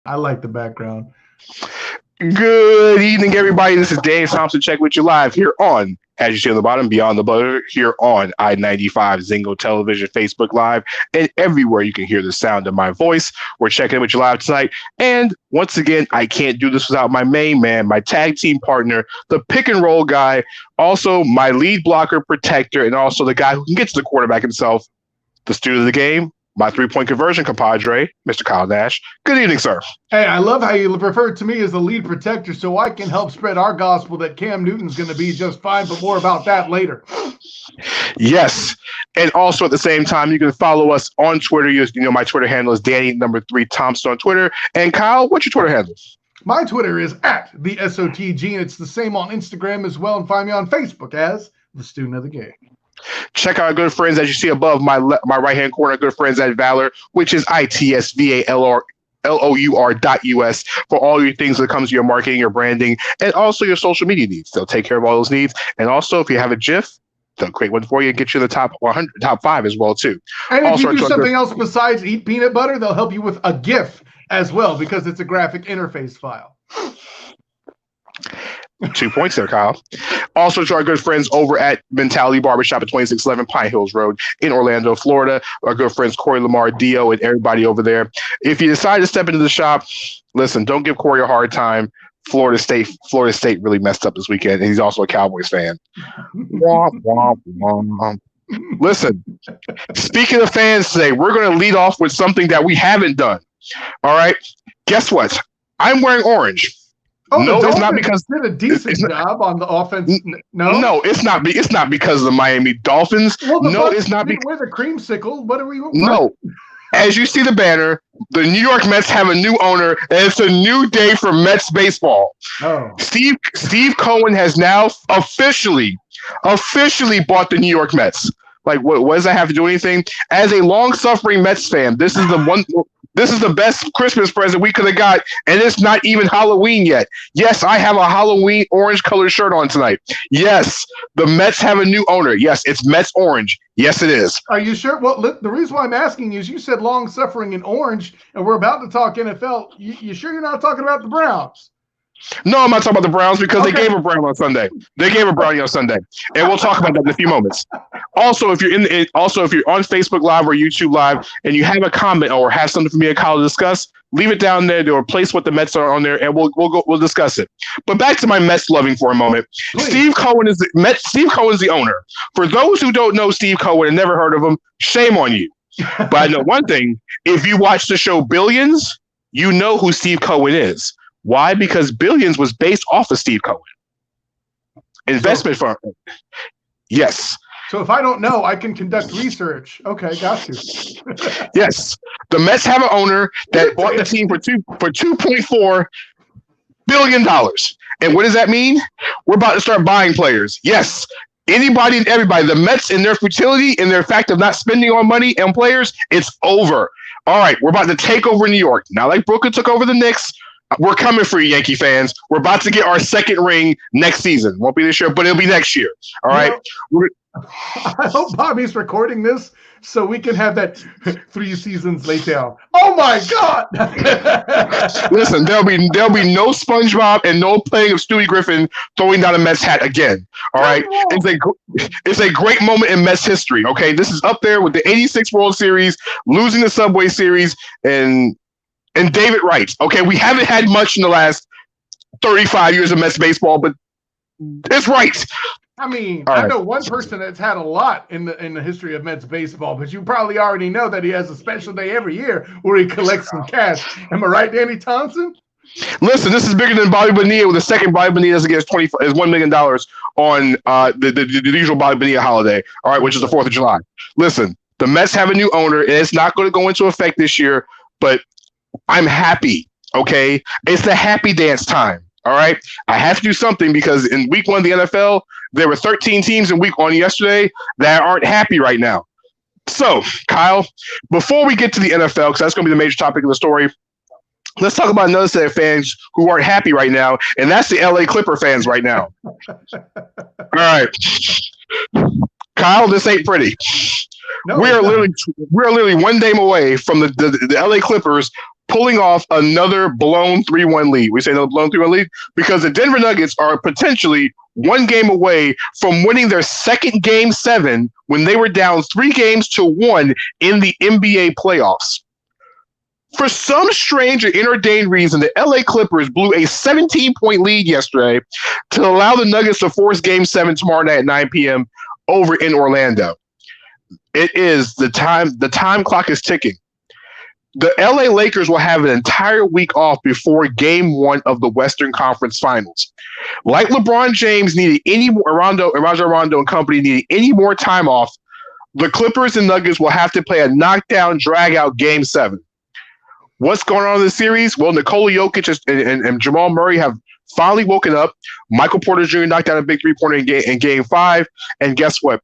I like the background. Good evening, everybody. This is Dave Thompson. Check with you live here on, as you see on the bottom, Beyond the Butter, here on I-95, Zingo Television, Facebook Live, and everywhere you can hear the sound of my voice. We're checking with you live tonight. And once again, I can't do this without my main man, my tag team partner, the pick and roll guy, also my lead blocker protector, and also the guy who can get to the quarterback himself, the student of the game, my three-point conversion compadre, Mr. Kyle Nash. Good evening, sir. Hey, I love how you refer to me as the lead protector so I can help spread our gospel that Cam Newton's going to be just fine, but more about that later. Yes. And also at the same time, you can follow us on Twitter. You know, my Twitter handle is Danny3 Thompson on Twitter. And Kyle, what's your Twitter handle? My Twitter is at the SOTG, and it's the same on Instagram as well. And find me on Facebook as the student of the game. Check out our good friends, as you see above my right-hand corner, good friends at Valor, which is ITSVALOUR.us for all your things that comes to your marketing, your branding, and also your social media needs. They'll take care of all those needs. And also, if you have a GIF, they'll create one for you and get you the top 100, top 5 as well, too. And if also, you do something else besides eat peanut butter, they'll help you with a GIF as well because it's a graphic interface file. 2 points there, Kyle. Also to our good friends over at Mentality Barbershop at 2611 Pine Hills Road in Orlando, Florida. Our good friends Corey Lamar, Dio, and everybody over there. If you decide to step into the shop, listen, don't give Corey a hard time. Florida State really messed up this weekend, and he's also a Cowboys fan. Womp, womp, womp. Listen, speaking of fans today, we're going to lead off with something that we haven't done. All right? Guess what? I'm wearing orange. Oh, no, it's not because did a decent job on the offense. No, it's not. It's not because of the Miami Dolphins. Well, no, it's not because we're the creamsicle. What are we? What? No, as you see the banner, the New York Mets have a new owner, and it's a new day for Mets baseball. Oh, Steve Cohen has now officially bought the New York Mets. Like, what does that have to do with anything? As a long-suffering Mets fan, this is the one. This is the best Christmas present we could have got, and it's not even Halloween yet. Yes, I have a Halloween orange-colored shirt on tonight. Yes, the Mets have a new owner. Yes, it's Mets orange. Yes, it is. Are you sure? Well, the reason why I'm asking is you said long-suffering in orange, and we're about to talk NFL. You sure you're not talking about the Browns? No, I'm not talking about the Browns because they gave a Brown on Sunday. They gave a brownie on Sunday, and we'll talk about that in a few moments. Also, if you're on Facebook Live or YouTube Live and you have a comment or have something for me and Kyle to discuss, leave it down there. They'll replace what the Mets are on there, and we'll discuss it. But back to my Mets loving for a moment. Please. Steve Cohen is the owner. For those who don't know Steve Cohen and never heard of him, shame on you. But I know one thing: if you watch the show Billions, you know who Steve Cohen is. Why? Because Billions was based off of Steve Cohen. Investment firm. Yes. So if I don't know, I can conduct research. Okay, got you. Yes. The Mets have an owner that bought the team for $2.4 billion. And what does that mean? We're about to start buying players. Yes. Anybody and everybody. The Mets, in their futility, in their fact of not spending on money and players, it's over. All right, we're about to take over New York. Not like Brooklyn took over the Knicks. We're coming for you, Yankee fans. We're about to get our second ring next season. Won't be this year, but it'll be next year. All right. I hope Bobby's recording this so we can have that 3 seasons later. Oh my God! Listen, there'll be no SpongeBob and no playing of Stewie Griffin throwing down a Mets hat again. All right, it's a great moment in Mets history. Okay, this is up there with the '86 World Series, losing the Subway Series, and David Wright. Okay, we haven't had much in the last 35 years of Mets baseball, but it's right. I mean, I know one person that's had a lot in the history of Mets baseball, but you probably already know that he has a special day every year where he collects some cash. Am I right, Danny Thompson? Listen, this is bigger than Bobby Bonilla, with the second Bobby Bonilla is $1 million on the usual Bobby Bonilla holiday, all right, which is the 4th of July. Listen, the Mets have a new owner, and it's not going to go into effect this year, but I'm happy, okay? It's the happy dance time, all right? I have to do something because in week 1 of the NFL, there were 13 teams in week 1 yesterday that aren't happy right now. So, Kyle, before we get to the NFL, because that's going to be the major topic of the story, let's talk about another set of fans who aren't happy right now, and that's the LA Clipper fans right now. All right. Kyle, this ain't pretty. No, we're literally one game away from the LA Clippers pulling off another blown 3-1 lead. We say another blown 3-1 lead because the Denver Nuggets are potentially one game away from winning their second Game 7 when they were down 3-1 in the NBA playoffs. For some strange or inordained reason, the LA Clippers blew a 17-point lead yesterday to allow the Nuggets to force Game 7 tomorrow night at 9 p.m. over in Orlando. It is the time clock is ticking. The LA Lakers will have an entire week off before Game 1 of the Western Conference Finals. Like LeBron James needed any more, Rajon Rondo and company needed any more time off, the Clippers and Nuggets will have to play a knockdown, drag-out Game 7. What's going on in the series? Well, Nikola Jokic and Jamal Murray have finally woken up. Michael Porter Jr. knocked down a big three-pointer in Game 5, and guess what?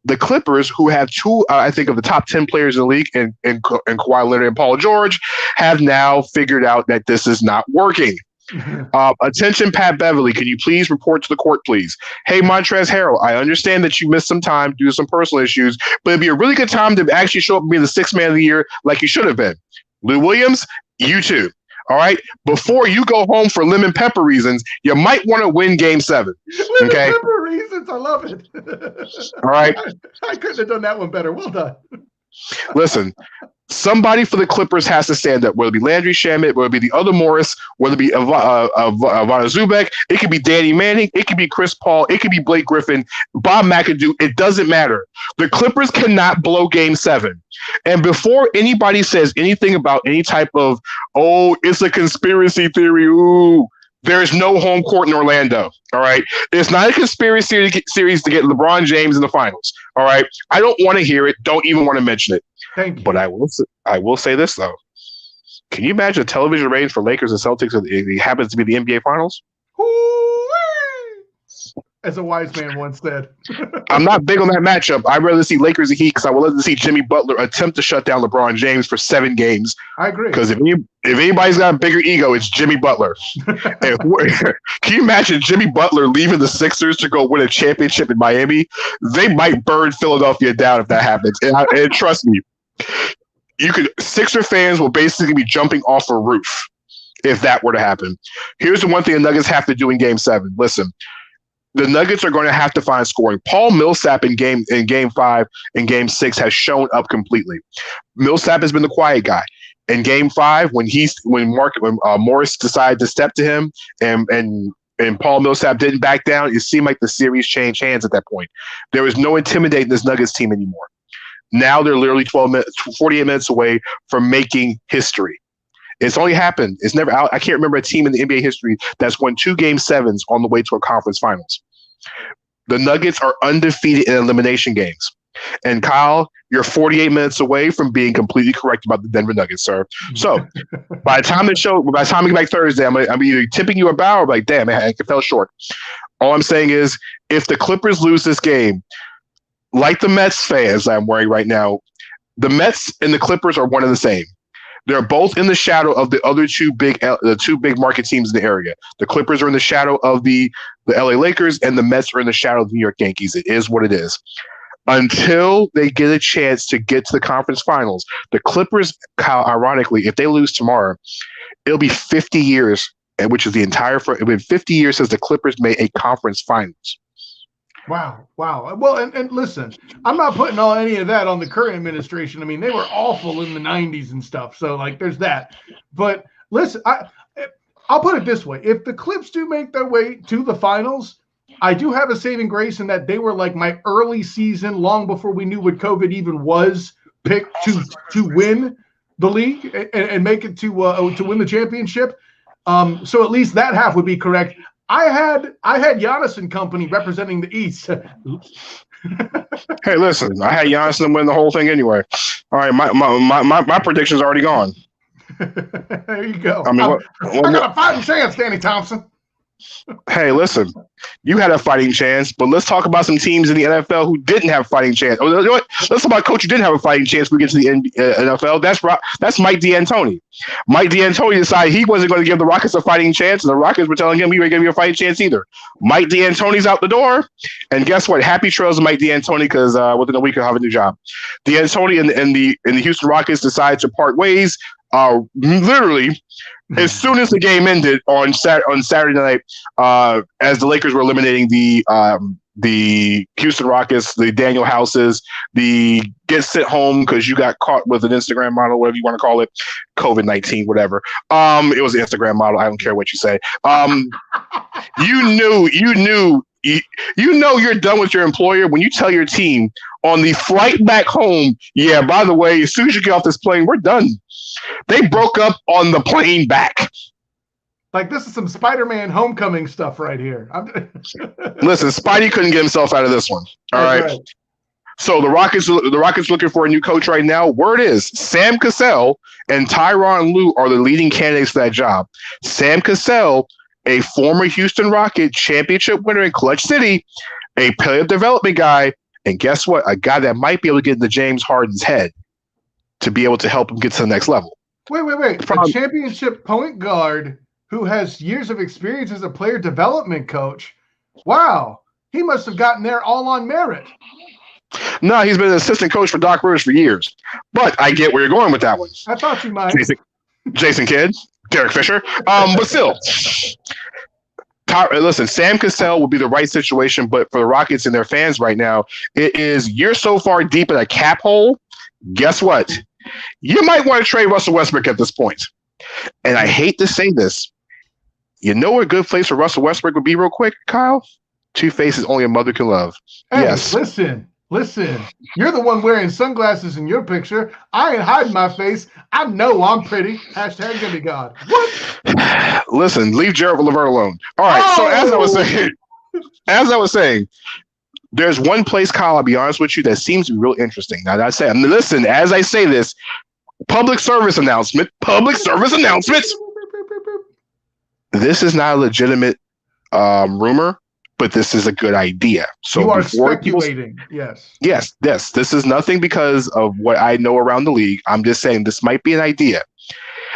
The Clippers, who have two, I think, of the top 10 players in the league, and Kawhi Leonard and Paul George, have now figured out that this is not working. Attention, Pat Beverly. Can you please report to the court, please? Hey, Montrezl Harrell, I understand that you missed some time due to some personal issues, but it'd be a really good time to actually show up and be the sixth man of the year like you should have been. Lou Williams, you too. All right. Before you go home for lemon pepper reasons, you might want to win Game 7. Lemon pepper reasons. I love it. All right. I couldn't have done that one better. Well done. Listen, somebody for the Clippers has to stand up, whether it be Landry Shamet, whether it be the other Morris, whether it be Ivana Zubac, it could be Danny Manning, it could be Chris Paul, it could be Blake Griffin, Bob McAdoo. It doesn't matter. The Clippers cannot blow Game 7. And before anybody says anything about any type of, oh, it's a conspiracy theory, ooh, there's no home court in Orlando. All right. It's not a conspiracy series to get LeBron James in the finals. All right. I don't want to hear it. Don't even want to mention it. Thank you. But I will say this, though. Can you imagine a television ratings for Lakers and Celtics if it happens to be the NBA finals? As a wise man once said. I'm not big on that matchup. I'd rather see Lakers and Heat because I would love to see Jimmy Butler attempt to shut down LeBron James for 7 games. I agree. Because if anybody's got a bigger ego, it's Jimmy Butler. Can you imagine Jimmy Butler leaving the Sixers to go win a championship in Miami? They might burn Philadelphia down if that happens. And trust me, Sixer fans will basically be jumping off a roof if that were to happen. Here's the one thing the Nuggets have to do in Game 7. Listen. The Nuggets are going to have to find scoring. Paul Millsap in Game 5 and Game 6 has shown up completely. Millsap has been the quiet guy. In Game 5, when Morris decided to step to him and Paul Millsap didn't back down, it seemed like the series changed hands at that point. There was no intimidating this Nuggets team anymore. Now they're literally 48 minutes away from making history. It's only happened. It's never out. I can't remember a team in the NBA history that's won 2 Game 7s on the way to a conference finals. The Nuggets are undefeated in elimination games. And Kyle, you're 48 minutes away from being completely correct about the Denver Nuggets, sir. So by the time we get back Thursday, I'm either tipping you a bow or like, damn, I fell short. All I'm saying is if the Clippers lose this game, like the Mets fans I'm worrying right now, the Mets and the Clippers are one and the same. They're both in the shadow of the other two big market teams in the area. The Clippers are in the shadow of the LA Lakers, and the Mets are in the shadow of the New York Yankees. It is what it is. Until they get a chance to get to the conference finals, the Clippers, Kyle, ironically, if they lose tomorrow, it'll be 50 years, which is it'll be 50 years since the Clippers made a conference finals. Wow. Well, and listen, I'm not putting any of that on the current administration. I mean, they were awful in the 90s and stuff. So, like, there's that. But listen, I'll put it this way. If the Clips do make their way to the finals, I do have a saving grace in that they were like my early season, long before we knew what COVID even was, picked to win the league and make it to win the championship. So at least that half would be correct. I had Giannis and company representing the East. Hey, listen, I had Giannis to win the whole thing anyway. All right, my prediction's already gone. There you go. I mean, I got a fighting chance, Danny Thompson. Hey, listen, you had a fighting chance, but let's talk about some teams in the NFL who didn't have a fighting chance. Oh, you know what? Let's talk about a coach who didn't have a fighting chance when we get to the NFL. That's Mike D'Antoni. Mike D'Antoni decided he wasn't going to give the Rockets a fighting chance, and the Rockets were telling him we weren't going to give you a fighting chance either. Mike D'Antoni's out the door, and guess what? Happy trails to Mike D'Antoni because within a week he'll have a new job. D'Antoni and the Houston Rockets decided to part ways. literally, as soon as the game ended on Saturday night, as the Lakers were eliminating the Houston Rockets, the Daniel Houses, the get sent home because you got caught with an Instagram model, whatever you want to call it, COVID-19, whatever. It was an Instagram model. I don't care what you say. You know you're done with your employer when you tell your team on the flight back home, yeah, by the way, as soon as you get off this plane, we're done. They broke up on the plane back. Like, this is some Spider-Man Homecoming stuff right here. Listen, Spidey couldn't get himself out of this one. All right. So the Rockets looking for a new coach right now. Word is Sam Cassell and Tyronn Lue are the leading candidates for that job. Sam Cassell, a former Houston Rocket championship winner in Clutch City, a player development guy, and guess what? A guy that might be able to get into James Harden's head to be able to help him get to the next level. Wait. A championship point guard who has years of experience as a player development coach. Wow. He must have gotten there all on merit. No, he's been an assistant coach for Doc Rivers for years. But I get where you're going with that one. I thought you might. Jason Kidd, Derek Fisher. But still, listen, Sam Cassell will be the right situation, but for the Rockets and their fans right now, you're so far deep in a cap hole. Guess what? You might want to trade Russell Westbrook at this point. And I hate to say this. You know where a good place for Russell Westbrook would be real quick, Kyle? Two faces only a mother can love. Hey, yes. Listen. You're the one wearing sunglasses in your picture. I ain't hiding my face. I know I'm pretty. Hashtag give me God. What? Listen, leave Gerald Levert alone. All right. So as I was saying, there's one place, Kyle, I'll be honest with you, that seems to be real interesting. Now, listen, as I say this, public service announcement. This is not a legitimate rumor, but this is a good idea. So you are speculating. Yes. This is nothing because of what I know around the league. I'm just saying this might be an idea.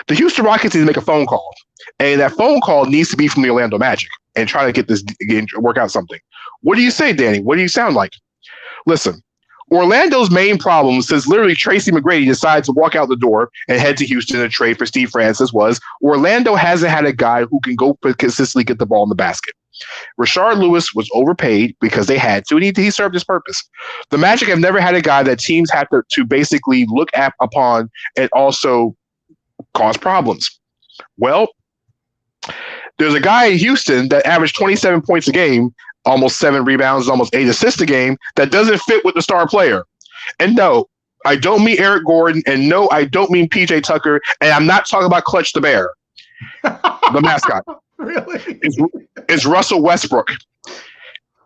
The Houston Rockets need to make a phone call, and that phone call needs to be from the Orlando Magic and try to get this work out something. What do you say, Danny? What do you sound like? Listen, Orlando's main problem since literally Tracy McGrady decided to walk out the door and head to Houston and trade for Steve Francis was Orlando hasn't had a guy who can go consistently get the ball in the basket. Rashard Lewis was overpaid because they had to, and he served his purpose. The Magic have never had a guy that teams have to basically look upon and also cause problems. Well, there's a guy in Houston that averaged 27 points a game, almost 7 rebounds, almost 8 assists a game, that doesn't fit with the star player. And no, I don't mean Eric Gordon, and no, I don't mean PJ Tucker, and I'm not talking about Clutch the Bear, the mascot. Really? It's Russell Westbrook.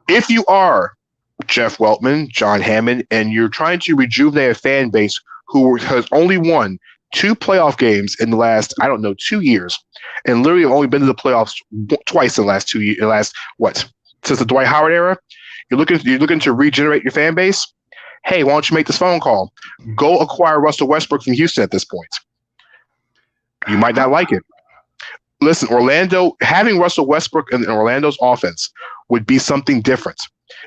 If you are Jeff Weltman, John Hammond, and you're trying to rejuvenate a fan base who has only won 2 playoff games in the last, 2 years, and literally have only been to the playoffs twice in the last 2 years, since the Dwight Howard era, you're looking to regenerate your fan base. Hey, why don't you make this phone call? Go acquire Russell Westbrook from Houston at this point. You might not like it. Listen, Orlando, having Russell Westbrook in Orlando's offense would be something different.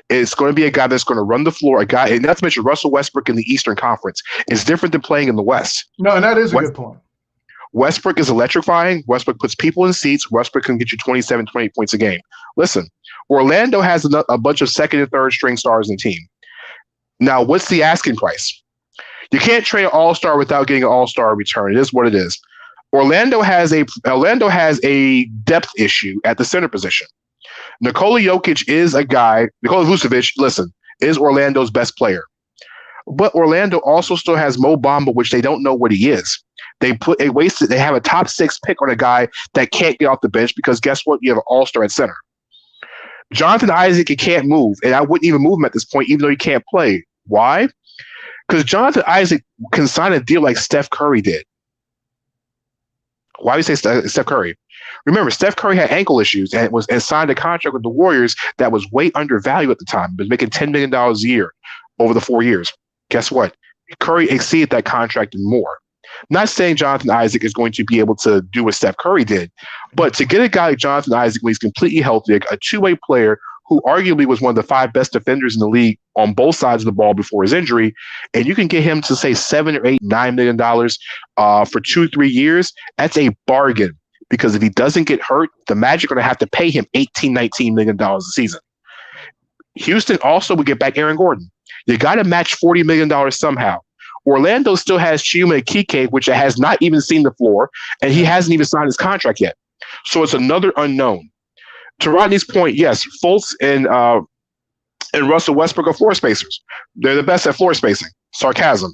It's going to be a guy that's going to run the floor, and not to mention Russell Westbrook in the Eastern Conference. It's different than playing in the West. No, and that is a good point. Westbrook is electrifying. Westbrook puts people in seats. Westbrook can get you 27, 28 points a game. Listen, Orlando has a bunch of second and third string stars in the team. Now, what's the asking price? You can't trade an all-star without getting an all-star return. It is what it is. Orlando has a depth issue at the center position. Nikola Jokic is a guy. Nikola Vucevic, is Orlando's best player. But Orlando also still has Mo Bamba, which they don't know what he is. They have a top 6 pick on a guy that can't get off the bench because guess what? You have an all-star at center. Jonathan Isaac, he can't move, and I wouldn't even move him at this point, even though he can't play. Why? Because Jonathan Isaac can sign a deal like Steph Curry did. Why do you say Steph Curry? Remember, Steph Curry had ankle issues and signed a contract with the Warriors that was way undervalued at the time. He was making $10 million a year over the 4 years. Guess what? Curry exceeded that contract and more. Not saying Jonathan Isaac is going to be able to do what Steph Curry did, but to get a guy like Jonathan Isaac when he's completely healthy, a two-way player who arguably was one of the 5 best defenders in the league on both sides of the ball before his injury, and you can get him to say $7 or $8, $9 million for 2-3 years. That's a bargain, because if he doesn't get hurt, the Magic are going to have to pay him $18, $19 million a season. Houston also would get back Aaron Gordon. You got to match $40 million somehow. Orlando still has Chuma Okeke, which has not even seen the floor, and he hasn't even signed his contract yet. So it's another unknown. To Rodney's point, yes, Fultz and Russell Westbrook are floor spacers. They're the best at floor spacing. Sarcasm.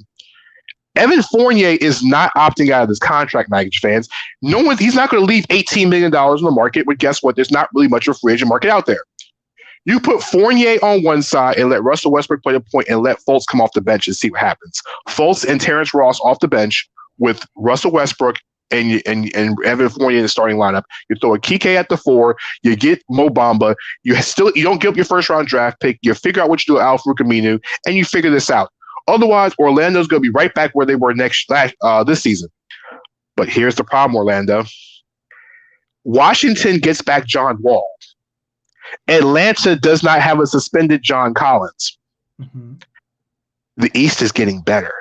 Evan Fournier is not opting out of this contract, Magic fans. He's not going to leave $18 million in the market, but guess what? There's not really much of a free agent market out there. You put Fournier on one side and let Russell Westbrook play the point and let Fultz come off the bench and see what happens. Fultz and Terrence Ross off the bench with Russell Westbrook and Evan Fournier in the starting lineup. You throw Okeke at the 4. You get Mo Bamba. You don't give up your first-round draft pick. You figure out what you do with Al-Farouq Aminu, and you figure this out. Otherwise, Orlando's going to be right back where they were this season. But here's the problem, Orlando. Washington gets back John Wall. Atlanta does not have a suspended John Collins. Mm-hmm. The East is getting better.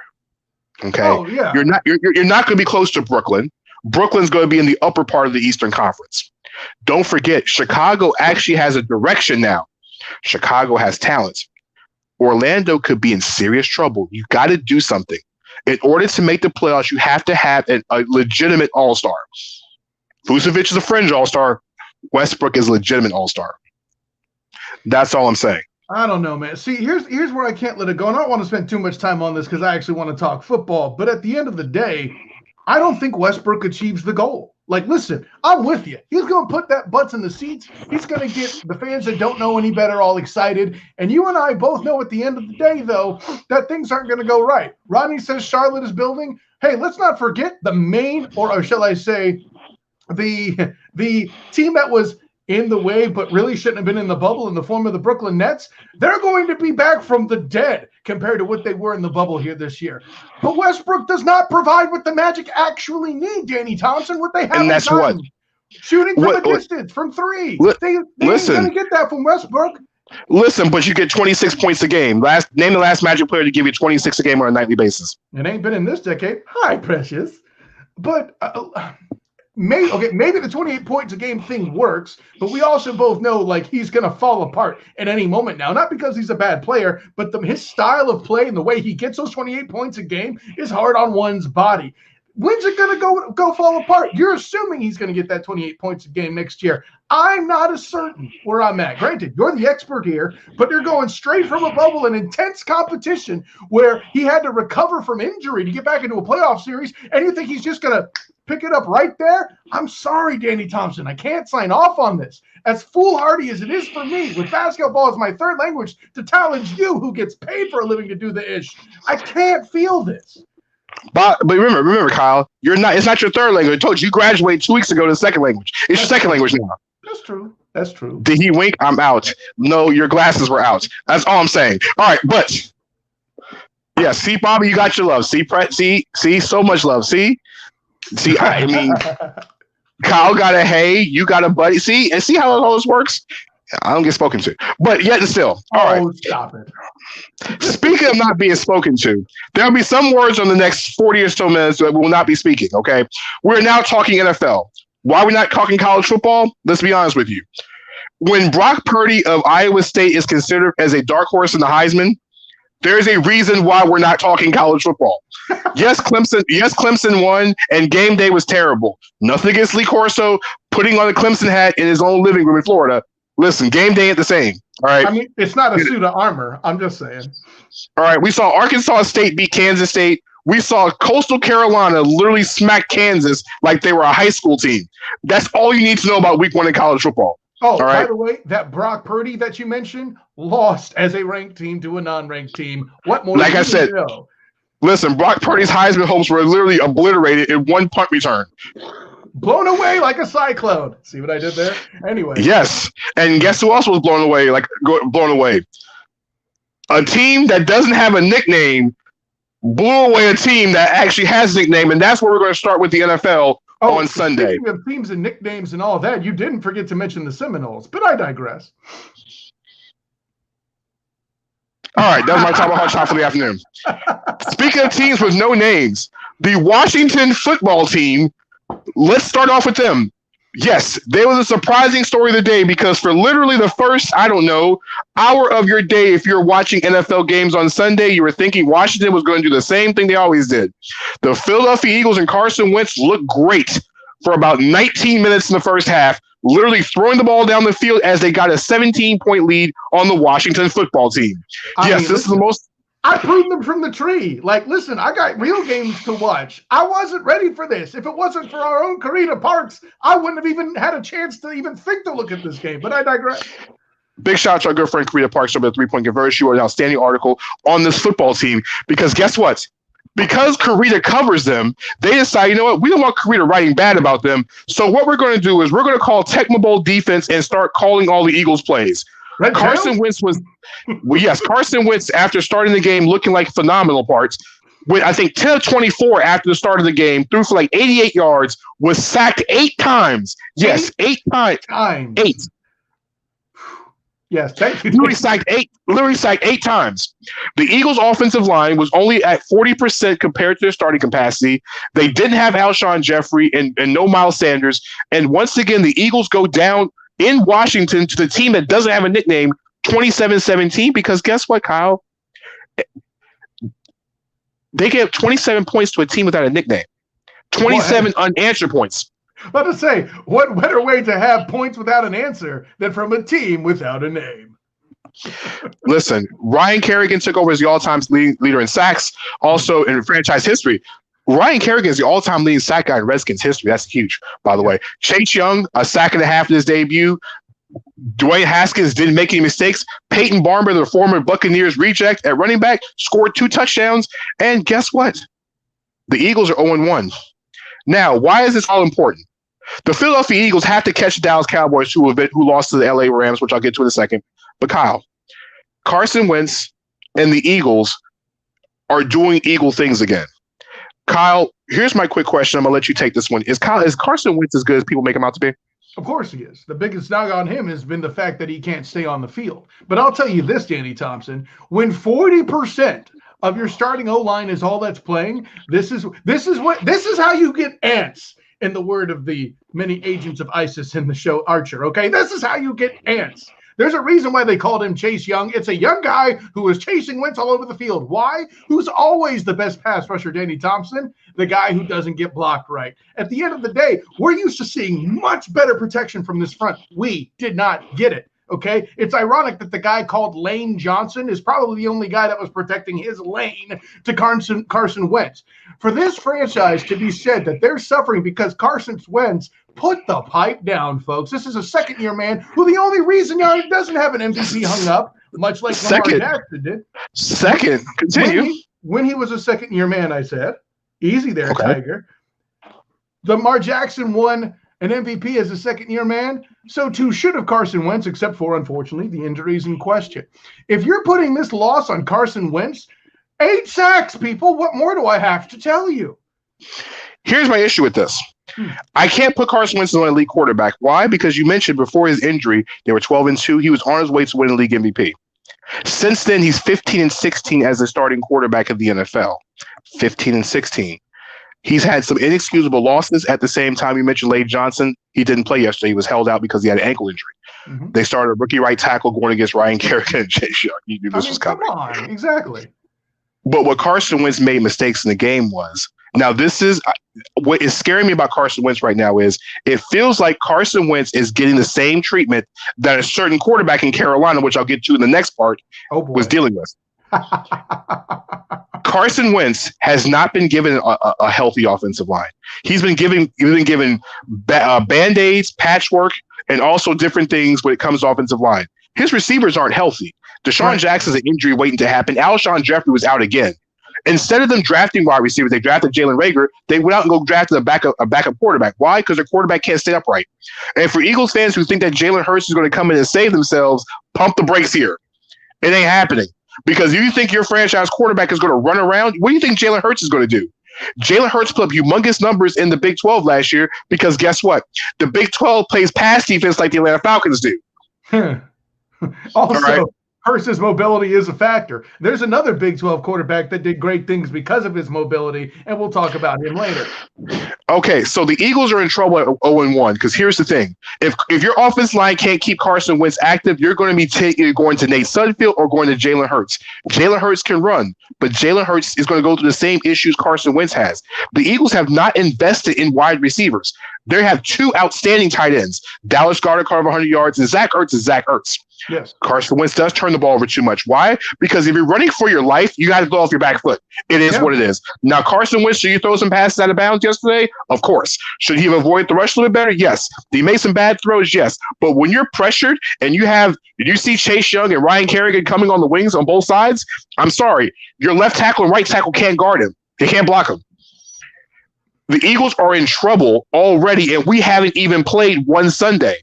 Okay, oh, yeah. You're not going to be close to Brooklyn. Brooklyn's going to be in the upper part of the Eastern Conference. Don't forget, Chicago actually has a direction now. Chicago has talent. Orlando could be in serious trouble. You got to do something. In order to make the playoffs, you have to have a legitimate all-star. Vucevic is a fringe all-star. Westbrook is a legitimate all-star. That's all I'm saying. I don't know, man. See, here's where I can't let it go. And I don't want to spend too much time on this because I actually want to talk football. But at the end of the day, I don't think Westbrook achieves the goal. Like, listen, I'm with you. He's going to put that butts in the seats. He's going to get the fans that don't know any better all excited. And you and I both know at the end of the day, though, that things aren't going to go right. Rodney says Charlotte is building. Hey, let's not forget the main, or shall I say, the team that was in the way, but really shouldn't have been in the bubble in the form of the Brooklyn Nets. They're going to be back from the dead compared to what they were in the bubble here this year. But Westbrook does not provide what the Magic actually need, Danny Thompson, what they have. And that's what? Shooting from a distance, from 3. They ain't going to get that from Westbrook. Listen, but you get 26 points a game. Name the last Magic player to give you 26 a game on a nightly basis. It ain't been in this decade. Hi, Precious. But maybe the 28 points a game thing works, but we also both know like he's going to fall apart at any moment now. Not because he's a bad player, but his style of play and the way he gets those 28 points a game is hard on one's body. When's it going to go fall apart? You're assuming he's going to get that 28 points a game next year. I'm not as certain where I'm at. Granted, you're the expert here, but you're going straight from a bubble and intense competition where he had to recover from injury to get back into a playoff series, and you think he's just going to pick it up right there? I'm sorry, Danny Thompson. I can't sign off on this. As foolhardy as it is for me, with basketball as my third language, to challenge you, who gets paid for a living to do the ish, I can't feel this. But remember, Kyle, it's not your third language. I told you graduated 2 weeks ago to the second language. It's your second language now. That's true. Did he wink? I'm out. No, your glasses were out. That's all I'm saying. All right, but yeah, see, Bobby, you got your love. See, so much love. See, I mean, Kyle got a hey, you got a buddy. See how all this works? I don't get spoken to, but yet and still. All right. Stop it. Speaking of not being spoken to, there'll be some words on the next 40 or so minutes that we will not be speaking, okay? We're now talking NFL. Why are we not talking college football? Let's be honest with you. When Brock Purdy of Iowa State is considered as a dark horse in the Heisman, there's a reason why we're not talking college football. Yes, Clemson won, and game day was terrible. Nothing against Lee Corso putting on a Clemson hat in his own living room in Florida. Listen, game day ain't the same. All right. I mean, it's not a suit of armor. I'm just saying. All right. We saw Arkansas State beat Kansas State. We saw Coastal Carolina literally smack Kansas like they were a high school team. That's all you need to know about week 1 in college football. Oh, all right? By the way, that Brock Purdy that you mentioned lost as a ranked team to a non-ranked team. What more? Like I said, listen, Brock Purdy's Heisman hopes were literally obliterated in one punt return. Blown away like a cyclone. See what I did there? Anyway. Yes. And guess who else was blown away? A team that doesn't have a nickname blew away a team that actually has a nickname, and that's where we're going to start with the NFL on Sunday. Speaking of teams and nicknames and all that, you didn't forget to mention the Seminoles, but I digress. All right, that's my Tomahawk Chop for the afternoon. Speaking of teams with no names, the Washington football team, let's start off with them. Yes, there was a surprising story of the day because for literally the first, I don't know, hour of your day, if you're watching NFL games on Sunday, you were thinking Washington was going to do the same thing they always did. The Philadelphia Eagles and Carson Wentz looked great for about 19 minutes in the first half, literally throwing the ball down the field as they got a 17-point lead on the Washington football team. This is the most. I pruned them from the tree. Like, listen, I got real games to watch. I wasn't ready for this. If it wasn't for our own Karina Parks, I wouldn't have even had a chance to even think to look at this game. But I digress. Big shout out to our good friend Karina Parks over the 3-point conversion. She wrote an outstanding article on this football team because guess what? Because Karina covers them, they decide, you know what? We don't want Karina writing bad about them. So what we're going to do is we're going to call Tecmo Bowl defense and start calling all the Eagles plays. Carson Wentz was, Carson Wentz, after starting the game looking like phenomenal parts, with I think 10 of 24 after the start of the game, threw for like 88 yards, was sacked 8 times. Yes, 8 times. 8. Yes, thank you. Literally sacked 8 times. The Eagles' offensive line was only at 40% compared to their starting capacity. They didn't have Alshon Jeffrey and no Miles Sanders. And once again, the Eagles go down in Washington to the team that doesn't have a nickname, 27-17, because guess what, Kyle? They gave 27 points to a team without a nickname. 27 unanswered points. About to say, what better way to have points without an answer than from a team without a name? Listen, Ryan Kerrigan took over as the all-time leader in sacks, also in franchise history. Ryan Kerrigan is the all-time leading sack guy in Redskins history. That's huge, by the way. Chase Young, a sack and a half in his debut. Dwayne Haskins didn't make any mistakes. Peyton Barber, the former Buccaneers reject at running back, scored 2 touchdowns. And guess what? The Eagles are 0-1. Now, why is this all important? The Philadelphia Eagles have to catch the Dallas Cowboys who lost to the LA Rams, which I'll get to in a second. But Kyle, Carson Wentz and the Eagles are doing Eagle things again. Kyle, here's my quick question. I'm going to let you take this one. Is Carson Wentz as good as people make him out to be? Of course he is. The biggest knock on him has been the fact that he can't stay on the field. But I'll tell you this, Danny Thompson, when 40% of your starting O-line is all that's playing, this is how you get ants, in the word of the many agents of ISIS in the show Archer, okay? This is how you get ants. There's a reason why they called him Chase Young. It's a young guy who was chasing Wentz all over the field. Why? Who's always the best pass rusher, Danny Thompson? The guy who doesn't get blocked right. At the end of the day, we're used to seeing much better protection from this front. We did not get it, okay? It's ironic that the guy called Lane Johnson is probably the only guy that was protecting his lane to Carson Wentz. For this franchise to be said that they're suffering because Carson Wentz put the pipe down, folks. This is a second-year man who the only reason he doesn't have an MVP hung up, much like Lamar Jackson did. Second, continue. When he was a second-year man, I said. Easy there, okay. Tiger. Lamar Jackson won an MVP as a second-year man. So too should have Carson Wentz, except for, unfortunately, the injuries in question. If you're putting this loss on Carson Wentz, 8 sacks, people, what more do I have to tell you? Here's my issue with this. I can't put Carson Wentz as an elite quarterback. Why? Because you mentioned before his injury, they were 12-2. He was on his way to winning the league MVP. Since then, he's 15-16 as the starting quarterback of the NFL. 15-16. He's had some inexcusable losses. At the same time, you mentioned Lane Johnson. He didn't play yesterday. He was held out because he had an ankle injury. Mm-hmm. They started a rookie right tackle going against Ryan Kerrigan and Chase Young. You knew this was coming. Come on, exactly. But what Carson Wentz made mistakes in the game was, now this is what is scaring me about Carson Wentz right now is it feels like Carson Wentz is getting the same treatment that a certain quarterback in Carolina, which I'll get to in the next part, was dealing with. Carson Wentz has not been given a healthy offensive line. He's been given Band-Aids, patchwork, and also different things when it comes to offensive line. His receivers aren't healthy. Deshaun Jackson's an injury waiting to happen. Alshon Jeffrey was out again. Instead of them drafting wide receivers, they drafted Jalen Reagor. They went out and drafted a backup quarterback. Why? Because their quarterback can't stay upright. And for Eagles fans who think that Jalen Hurts is going to come in and save themselves, pump the brakes here. It ain't happening. Because if you think your franchise quarterback is going to run around, what do you think Jalen Hurts is going to do? Jalen Hurts put up humongous numbers in the Big 12 last year because guess what? The Big 12 plays pass defense like the Atlanta Falcons do. Also, Hurst's mobility is a factor. There's another Big 12 quarterback that did great things because of his mobility, and we'll talk about him later. Okay, so the Eagles are in trouble at 0-1 because here's the thing: if your offense line can't keep Carson Wentz active, you're going to be going to Nate Sudfeld or going to Jalen Hurts. Jalen Hurts can run, but Jalen Hurts is going to go through the same issues Carson Wentz has. The Eagles have not invested in wide receivers. They have two outstanding tight ends: Dallas Goedert, over 100 yards, and Zach Ertz is Zach Ertz. Yes. Carson Wentz does turn the ball over too much. Why? Because if you're running for your life, you got to go off your back foot. It is what it is. Now, Carson Wentz, should you throw some passes out of bounds yesterday? Of course. Should he have avoided the rush a little bit better? Yes. Did he make some bad throws? Yes. But when you're pressured and you see Chase Young and Ryan Kerrigan coming on the wings on both sides, I'm sorry. Your left tackle and right tackle can't guard him. They can't block him. The Eagles are in trouble already, and we haven't even played one Sunday.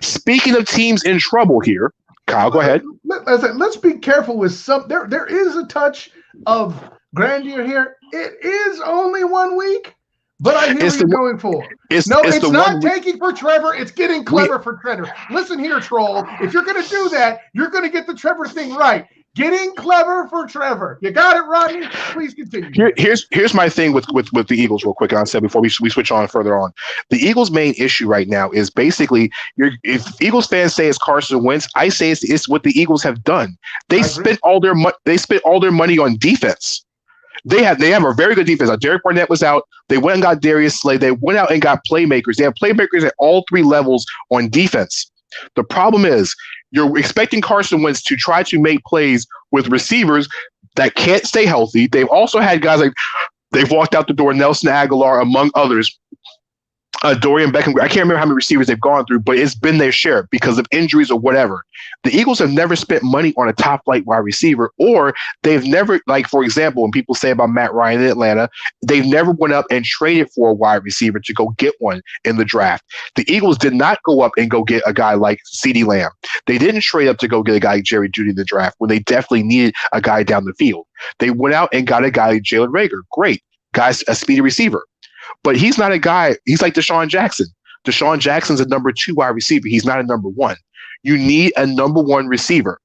Speaking of teams in trouble here, Kyle, go ahead. Let's be careful with some. There is a touch of grandeur here. It is only 1 week, but I hear what you're going for. It's not taking for Trevor. It's getting clever for Trevor. Listen here, troll. If you're going to do that, you're going to get the Trevor thing right. Getting clever for Trevor. You got it, Rodney? Please continue. Here's my thing with the Eagles real quick, and I said before we switch on further on. The Eagles' main issue right now is basically, if Eagles fans say it's Carson Wentz, I say it's what the Eagles have done. They spent all their money on defense. They have a very good defense. Derek Barnett was out. They went and got Darius Slay. They went out and got playmakers. They have playmakers at all three levels on defense. The problem is you're expecting Carson Wentz to try to make plays with receivers that can't stay healthy. They've also had guys like they've walked out the door, Nelson Aguilar, among others. Dorian Beckham. I can't remember how many receivers they've gone through, but it's been their share because of injuries or whatever. The Eagles have never spent money on a top flight wide receiver, or they've never, like, for example, when people say about Matt Ryan in Atlanta, they've never went up and traded for a wide receiver to go get one in the draft. The Eagles did not go up and go get a guy like CeeDee Lamb. They didn't trade up to go get a guy like Jerry Jeudy in the draft when they definitely needed a guy down the field. They went out and got a guy like Jalen Reagor. Great. Guy's a speedy receiver. But he's not a guy. He's like Deshaun Jackson. Deshaun Jackson's a number 2 wide receiver. He's not a number 1. You need a number 1 receiver.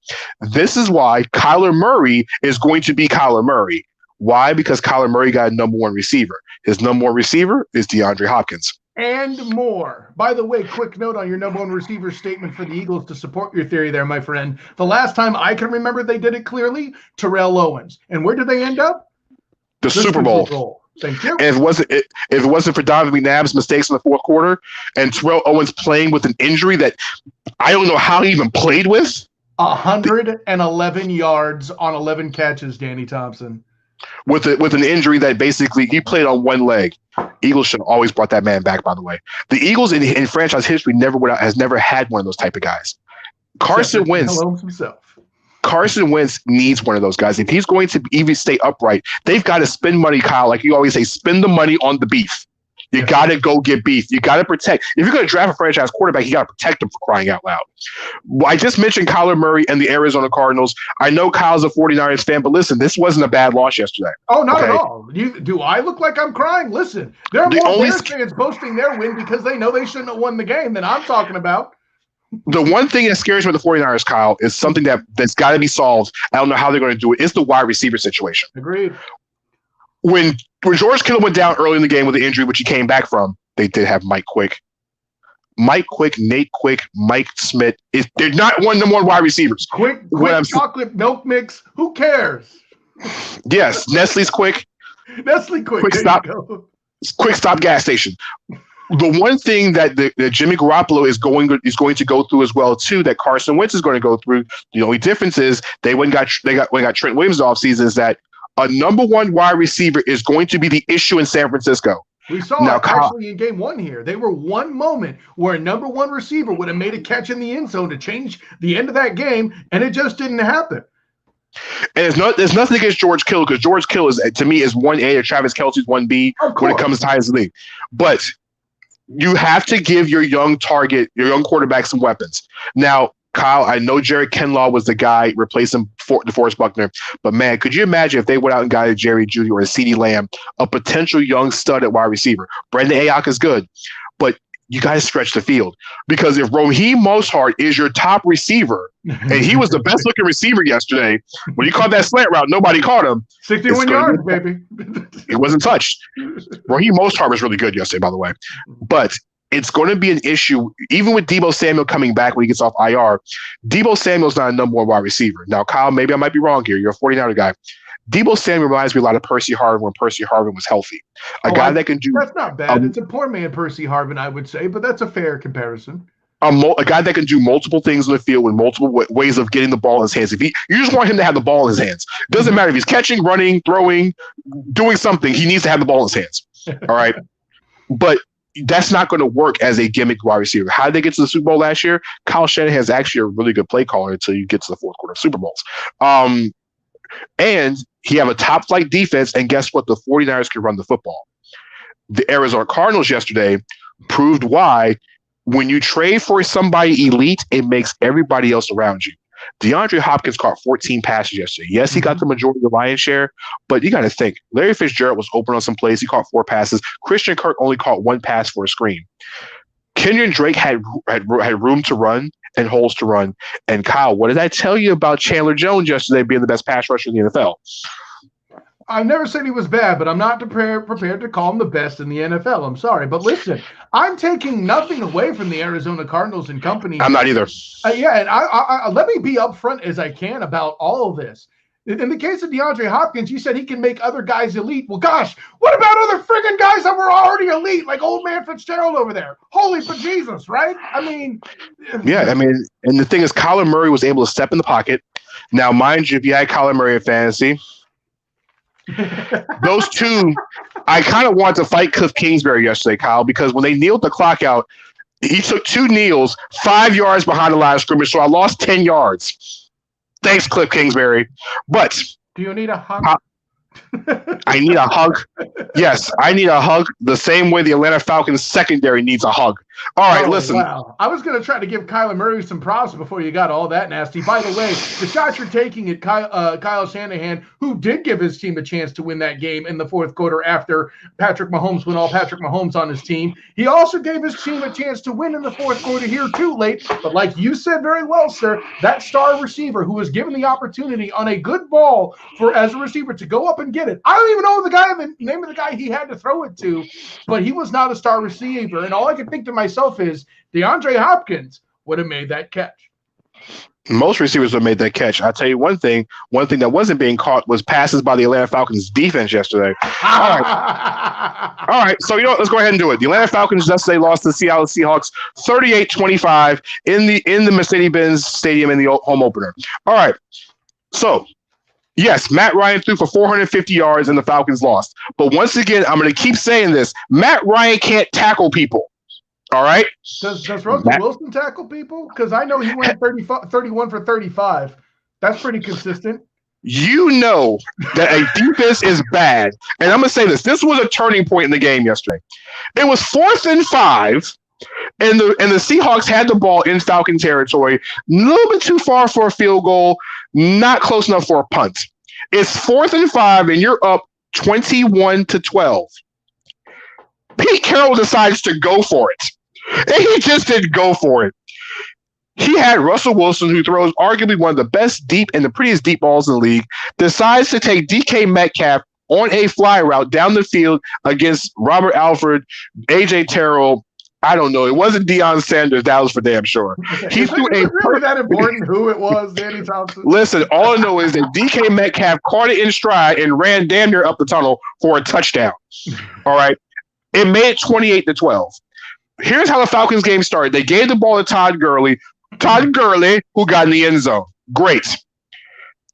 This is why Kyler Murray is going to be Kyler Murray. Why? Because Kyler Murray got a number 1 receiver. His number 1 receiver is DeAndre Hopkins. And more. By the way, quick note on your number 1 receiver statement for the Eagles to support your theory there, my friend. The last time I can remember they did it clearly, Terrell Owens. And where did they end up? The Super Bowl. Thank you. And if it wasn't for Donovan McNabb's mistakes in the fourth quarter and Terrell Owens playing with an injury that I don't know how he even played with. 111 yards on 11 catches, Danny Thompson. With an injury that basically he played on one leg. Eagles should have always brought that man back, by the way. The Eagles in franchise history has never had one of those type of guys. Carson Wentz needs one of those guys. If he's going to even stay upright, they've got to spend money, Kyle. Like you always say, spend the money on the beef. You got to go get beef. You got to protect. If you're going to draft a franchise quarterback, you got to protect him, for crying out loud. I just mentioned Kyler Murray and the Arizona Cardinals. I know Kyle's a 49ers fan, but listen, this wasn't a bad loss yesterday. Oh, not at all. Do I look like I'm crying? Listen, there are more Bears fans boasting their win because they know they shouldn't have won the game than I'm talking about. The one thing that scares me with the 49ers, Kyle, is something that's got to be solved. I don't know how they're going to do it. It's the wide receiver situation. Agreed. When George Kittle went down early in the game with the injury, which he came back from, they did have Mike Quick, Nate Quick, Mike Smith. They're not number one wide receivers. Quick chocolate milk mix. Who cares? Yes, Nestle's Quick. Nestle Quick. Quick stop gas station. The one thing that Jimmy Garoppolo is going to go through as well too, that Carson Wentz is going to go through. The only difference is they got Trent Williams off season, is that a number 1 wide receiver is going to be the issue in San Francisco. We saw it actually in game 1 here. They were one moment where a number 1 receiver would have made a catch in the end zone to change the end of that game, and it just didn't happen. And there's nothing against George Kittle, because George Kittle is, to me, is 1A, or Travis Kelce's 1B when it comes to ties the league. But you have to give your young quarterback some weapons. Now, Kyle, I know Jared Kinlaw was the guy replacing DeForest Buckner, but man, could you imagine if they went out and got a Jerry Jeudy or a CeeDee Lamb, a potential young stud at wide receiver? Brandon Ayuk is good, but you guys stretch the field. Because if Raheem Mostert is your top receiver, and he was the best looking receiver yesterday, when he caught that slant route, nobody caught him. 61 yards, baby. He wasn't touched. Raheem Mostert was really good yesterday, by the way. But it's going to be an issue, even with Deebo Samuel coming back when he gets off IR. Deebo Samuel's not a number one wide receiver. Now, Kyle, maybe I might be wrong here. You're a 49er guy. Deebo Samuel reminds me a lot of Percy Harvin when Percy Harvin was healthy. A guy that can do... That's not bad. It's a poor man, Percy Harvin, I would say, but that's a fair comparison. A guy that can do multiple things in the field with multiple ways of getting the ball in his hands. You just want him to have the ball in his hands. Doesn't matter if he's catching, running, throwing, doing something. He needs to have the ball in his hands. All right? But that's not going to work as a gimmick wide receiver. How did they get to the Super Bowl last year? Kyle Shanahan is actually a really good play caller until you get to the fourth quarter of Super Bowls. And he have a top flight defense, and guess what? The 49ers can run the football. The Arizona Cardinals yesterday proved why when you trade for somebody elite, it makes everybody else around you. DeAndre Hopkins caught 14 passes yesterday. Yes, he got the majority of the lion's share, but you got to think. Larry Fitzgerald was open on some plays. He caught 4 passes. Christian Kirk only caught 1 pass for a screen. Kenyon Drake had room to run and holes to run. And Kyle, what did I tell you about Chandler Jones yesterday being the best pass rusher in the NFL? I never said he was bad, but I'm not prepared to call him the best in the NFL. I'm sorry. But listen, I'm taking nothing away from the Arizona Cardinals and company. I'm not either. Yeah, and I let me be upfront as I can about all of this. In the case of DeAndre Hopkins, you said he can make other guys elite. Well, gosh, what about other friggin' guys that were already elite, like old man Fitzgerald over there? Holy bejesus, right? I mean. Yeah, I mean, and the thing is, Kyler Murray was able to step in the pocket. Now, mind you, if you had Kyler Murray in fantasy, those two, I kind of wanted to fight Cliff Kingsbury yesterday, Kyle, because when they kneeled the clock out, he took 2 kneels 5 yards behind the line of scrimmage, so I lost 10 yards. Thanks, Cliff Kingsbury. But do you need a hug? I need a hug. Yes, I need a hug the same way the Atlanta Falcons secondary needs a hug. All right, listen. Wow. I was going to try to give Kyler Murray some props before you got all that nasty. By the way, the shots you're taking at Kyle Shanahan, who did give his team a chance to win that game in the fourth quarter after Patrick Mahomes went all Patrick Mahomes on his team. He also gave his team a chance to win in the fourth quarter here too late. But like you said very well, sir, that star receiver who was given the opportunity on a good ball as a receiver to go up and get it. I don't even know the name of the guy he had to throw it to, but he was not a star receiver. And all I could think to myself is DeAndre Hopkins would have made that catch. Most receivers would have made that catch. I'll tell you one thing that wasn't being caught was passes by the Atlanta Falcons defense yesterday. All right. So, let's go ahead and do it. The Atlanta Falcons yesterday lost to the Seattle Seahawks 38-25 in the Mercedes-Benz Stadium in the home opener. All right. So, yes, Matt Ryan threw for 450 yards and the Falcons lost. But once again, I'm going to keep saying this. Matt Ryan can't tackle people. All right. Does Russell Wilson tackle people? Because I know he went 31 for 35. That's pretty consistent. You know that a defense is bad. And I'm going to say this. This was a turning point in the game yesterday. It was 4th and 5, and the Seahawks had the ball in Falcon territory. A little bit too far for a field goal, not close enough for a punt. It's 4th and 5, and you're up 21-12. Pete Carroll decides to go for it. And he just didn't go for it. He had Russell Wilson, who throws arguably one of the best deep and the prettiest deep balls in the league, decides to take DK Metcalf on a fly route down the field against Robert Alford, AJ Terrell. I don't know. It wasn't Deion Sanders. That was for damn sure. He threw really that important who it was, Danny Thompson? Listen, all I know is that DK Metcalf caught it in stride and ran damn near up the tunnel for a touchdown. All right. It made it 28-12. Here's how the Falcons game started. They gave the ball to Todd Gurley. Todd Gurley, who got in the end zone. Great.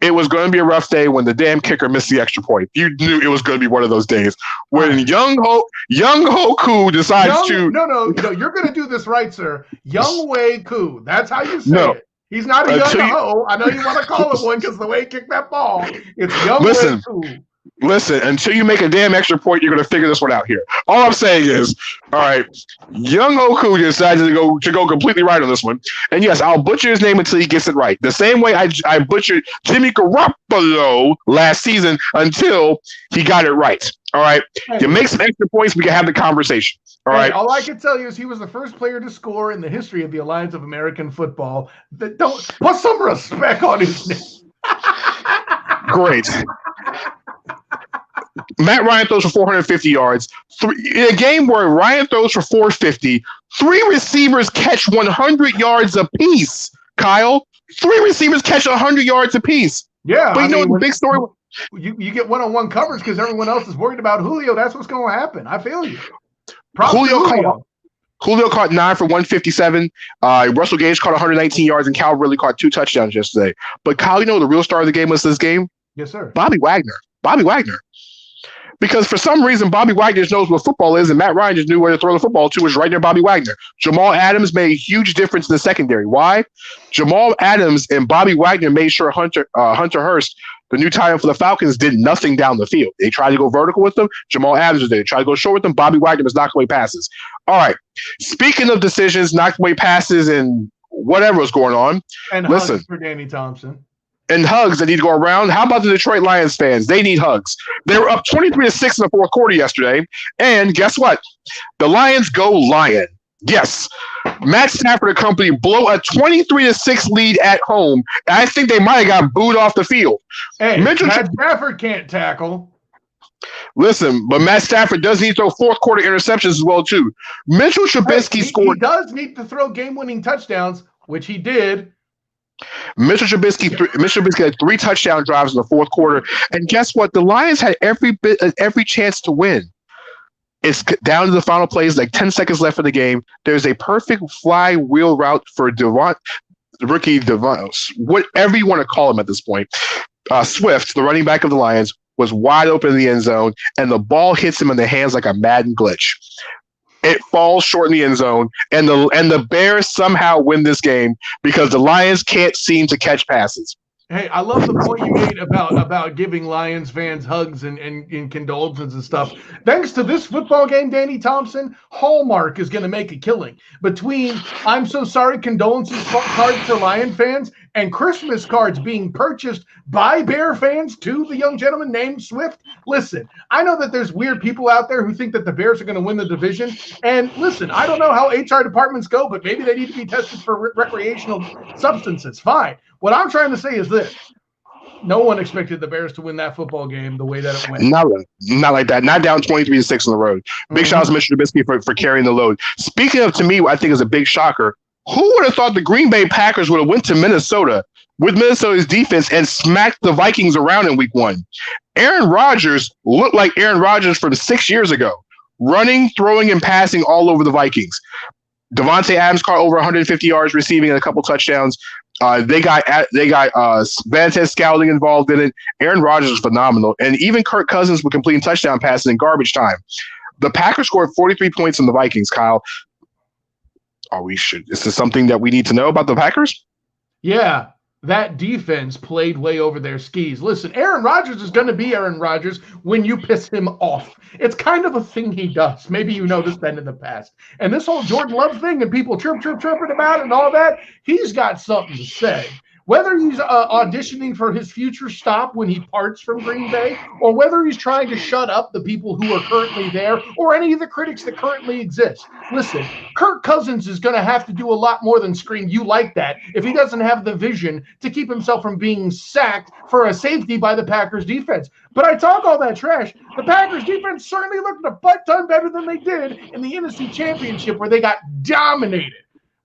It was going to be a rough day when the damn kicker missed the extra point. You knew it was going to be one of those days when Young Hoku decides to. No, you're going to do this right, sir. Young Wei Koo. That's how you say it. He's not a young ho. I know you want to call him one because the way he kicked that ball, it's Young Wei Koo. Listen, until you make a damn extra point, you're going to figure this one out here. All I'm saying is, all right, Young Hoku decided to go completely right on this one. And yes, I'll butcher his name until he gets it right. The same way I butchered Jimmy Garoppolo last season until he got it right. All right. Hey. You make some extra points, we can have the conversation. All right. All I can tell you is he was the first player to score in the history of the Alliance of American Football. Don't put some respect on his name. Great. Matt Ryan throws for 450 yards. In a game where Ryan throws for 450, 3 receivers catch 100 yards apiece. Kyle, 3 receivers catch 100 yards apiece. Yeah, but the big story. You get one-on-one coverage because everyone else is worried about Julio. That's what's going to happen. I feel you. Julio caught 9 for 157. Russell Gage caught 119 yards, and Cal really caught 2 touchdowns yesterday. But Kyle, the real star of the game was this game? Yes, sir. Bobby Wagner. Because for some reason, Bobby Wagner knows what football is, and Matt Ryan just knew where to throw the football to, was right near Bobby Wagner. Jamal Adams made a huge difference in the secondary. Why? Jamal Adams and Bobby Wagner made sure Hunter Hurst, the new tight end for the Falcons, did nothing down the field. They tried to go vertical with them. Jamal Adams was there. They tried to go short with them. Bobby Wagner was knocking away passes. All right. Speaking of decisions, knocking away passes and whatever was going on. And listen, hugs for Danny Thompson. And hugs that need to go around. How about the Detroit Lions fans? They need hugs. They were up 23-6 in the fourth quarter yesterday. And guess what? The Lions go Lion. Yes. Matt Stafford and company blow a 23-6 lead at home. And I think they might have got booed off the field. Hey, Matt Stafford can't tackle. Listen, but Matt Stafford does need to throw fourth quarter interceptions as well, too. Mitchell Trubisky scored. He does need to throw game-winning touchdowns, which he did. Mitchell Trubisky had 3 touchdown drives in the fourth quarter, and guess what? The Lions had every chance to win. It's down to the final plays, like 10 seconds left in the game. There's a perfect flywheel route for rookie Devon, whatever you want to call him at this point. Swift, the running back of the Lions, was wide open in the end zone, and the ball hits him in the hands like a Madden glitch. It falls short in the end zone, and the Bears somehow win this game because the Lions can't seem to catch passes. Hey, I love the point you made about giving Lions fans hugs and condolences and stuff. Thanks to this football game, Danny Thompson, Hallmark is going to make a killing between I'm so sorry condolences cards for Lion fans and Christmas cards being purchased by Bear fans to the young gentleman named Swift. Listen, I know that there's weird people out there who think that the Bears are going to win the division. And listen, I don't know how HR departments go, but maybe they need to be tested for recreational substances. Fine. What I'm trying to say is this. No one expected the Bears to win that football game the way that it went. Not like that. Not down 23-6 on the road. Big shout out to Mitchell Trubisky for carrying the load. Speaking of, to me, I think is a big shocker. Who would have thought the Green Bay Packers would have went to Minnesota with Minnesota's defense and smacked the Vikings around in week 1? Aaron Rodgers looked like Aaron Rodgers from 6 years ago, running, throwing, and passing all over the Vikings. Devontae Adams caught over 150 yards receiving and a couple touchdowns. They got Vantez Scouting involved in it. Aaron Rodgers is phenomenal. And even Kirk Cousins with completing touchdown passes in garbage time. The Packers scored 43 points on the Vikings, Kyle. Is this something that we need to know about the Packers? Yeah, that defense played way over their skis. Listen, Aaron Rodgers is going to be Aaron Rodgers when you piss him off. It's kind of a thing he does. Maybe you noticed that in the past. And this whole Jordan Love thing and people chirping about it and all that, he's got something to say. Whether he's auditioning for his future stop when he parts from Green Bay, or whether he's trying to shut up the people who are currently there, or any of the critics that currently exist. Listen, Kirk Cousins is going to have to do a lot more than scream, "You like that," if he doesn't have the vision to keep himself from being sacked for a safety by the Packers defense. But I talk all that trash. The Packers defense certainly looked a butt-ton better than they did in the NFC Championship, where they got dominated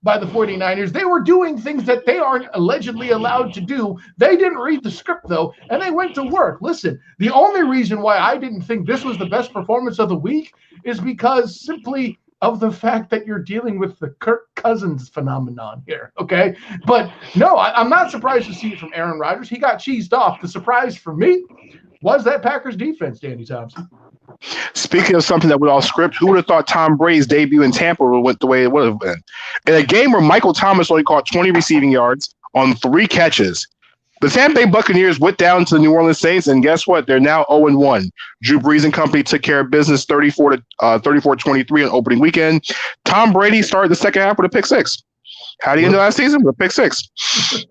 by the 49ers. They were doing things that they aren't allegedly allowed to do. They didn't read the script, though, and they went to work. Listen, the only reason why I didn't think this was the best performance of the week is because simply of the fact that you're dealing with the Kirk Cousins phenomenon here, okay? But no, I'm not surprised to see it from Aaron Rodgers. He got cheesed off. The surprise for me was that Packers defense, Danny Thompson. Speaking of something that went off script, who would have thought Tom Brady's debut in Tampa went the way it would have been? In a game where Michael Thomas only caught 20 receiving yards on 3 catches, the Tampa Bay Buccaneers went down to the New Orleans Saints, and guess what? They're now 0-1. Drew Brees and company took care of business 34-23 on opening weekend. Tom Brady started the second half with a pick 6. How do you end last season? With a pick 6.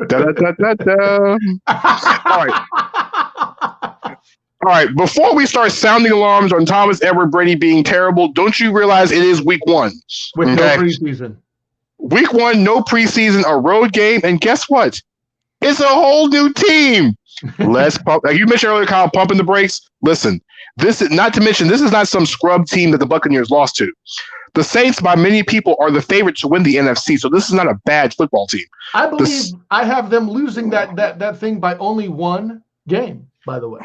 Da, da, da, da, da. All right. All right, before we start sounding alarms on Thomas Edward Brady being terrible, don't you realize it is week 1? With no preseason. Week 1, no preseason, a road game, and guess what? It's a whole new team. Let's pump. Like you mentioned earlier, Kyle, pumping the brakes. Listen, this is not to mention this is not some scrub team that the Buccaneers lost to. The Saints, by many people, are the favorite to win the NFC, so this is not a bad football team. I believe I have them losing that thing by only 1 game, by the way.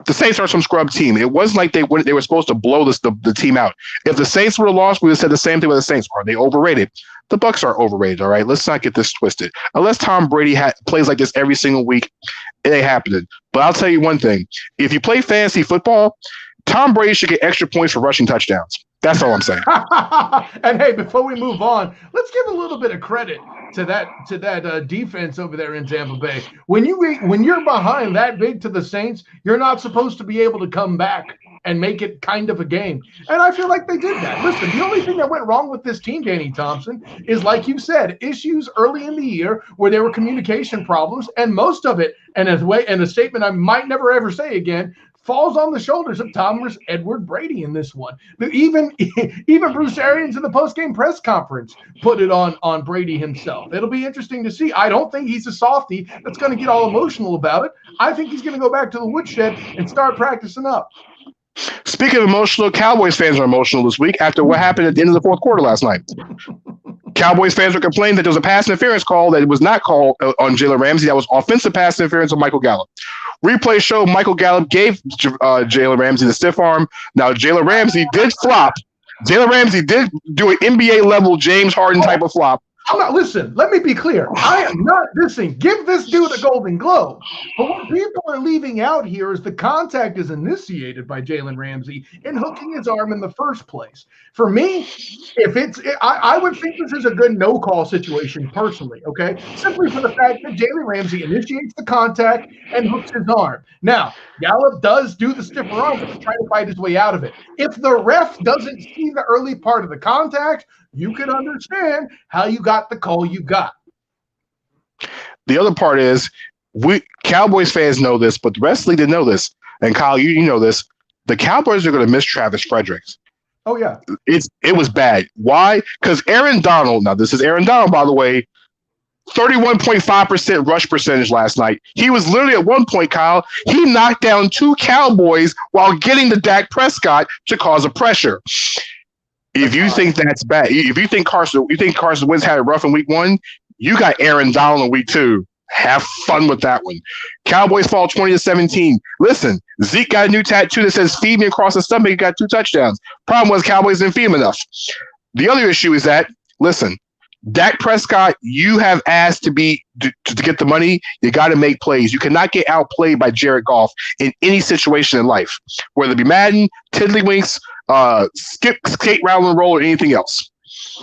The Saints are some scrub team. It wasn't like they were supposed to blow the team out. If the Saints would have lost, we would have said the same thing with the Saints. Are they overrated? The Bucs are overrated, all right? Let's not get this twisted. Unless Tom Brady plays like this every single week, it ain't happening. But I'll tell you one thing. If you play fantasy football, Tom Brady should get extra points for rushing touchdowns. That's all I'm saying. And hey, before we move on, let's give a little bit of credit to that defense over there in Tampa Bay. When you're behind that big to the Saints, you're not supposed to be able to come back and make it kind of a game. And I feel like they did that. Listen, the only thing that went wrong with this team, Danny Thompson, is like you said, issues early in the year where there were communication problems, and most of it, and a statement I might never ever say again, falls on the shoulders of Thomas Edward Brady in this one. Even Bruce Arians in the post-game press conference put it on Brady himself. It'll be interesting to see. I don't think he's a softie that's going to get all emotional about it. I think he's going to go back to the woodshed and start practicing up. Speaking of emotional, Cowboys fans are emotional this week after what happened at the end of the fourth quarter last night. Cowboys fans were complaining that there was a pass interference call that was not called on Jalen Ramsey. That was offensive pass interference on Michael Gallup. Replay showed Michael Gallup gave Jalen Ramsey the stiff arm. Now, Jalen Ramsey did flop. Jalen Ramsey did do an NBA-level James Harden type of flop. Listen, let me be clear. I am not dissing. Give this dude a Golden Globe. But what people are leaving out here is the contact is initiated by Jalen Ramsey in hooking his arm in the first place. For me, I would think this is a good no-call situation personally, okay? Simply for the fact that Jalen Ramsey initiates the contact and hooks his arm. Now, Gallup does do the stiffer arm to try to fight his way out of it. If the ref doesn't see the early part of the contact, you can understand how you got the call you got. The other part is Cowboys fans know this, but the rest of the league didn't know this. And Kyle, you know this. The Cowboys are going to miss Travis Fredericks. Oh, yeah. It was bad. Why? Because Aaron Donald, now this is Aaron Donald, by the way, 31.5% rush percentage last night. He was literally at one point, Kyle, he knocked down 2 Cowboys while getting to Dak Prescott to cause a pressure. If you think that's bad, if you think Carson Wentz had it rough in week 1, you got Aaron Donald in week 2. Have fun with that one. Cowboys fall 20-17. Listen, Zeke got a new tattoo that says "Feed me" across the stomach. He got 2 touchdowns. Problem was Cowboys didn't feed him enough. The other issue is that, listen, Dak Prescott, you have asked to get the money. You got to make plays. You cannot get outplayed by Jared Goff in any situation in life, whether it be Madden, Tiddlywinks, skate, rattle, and roll, or anything else.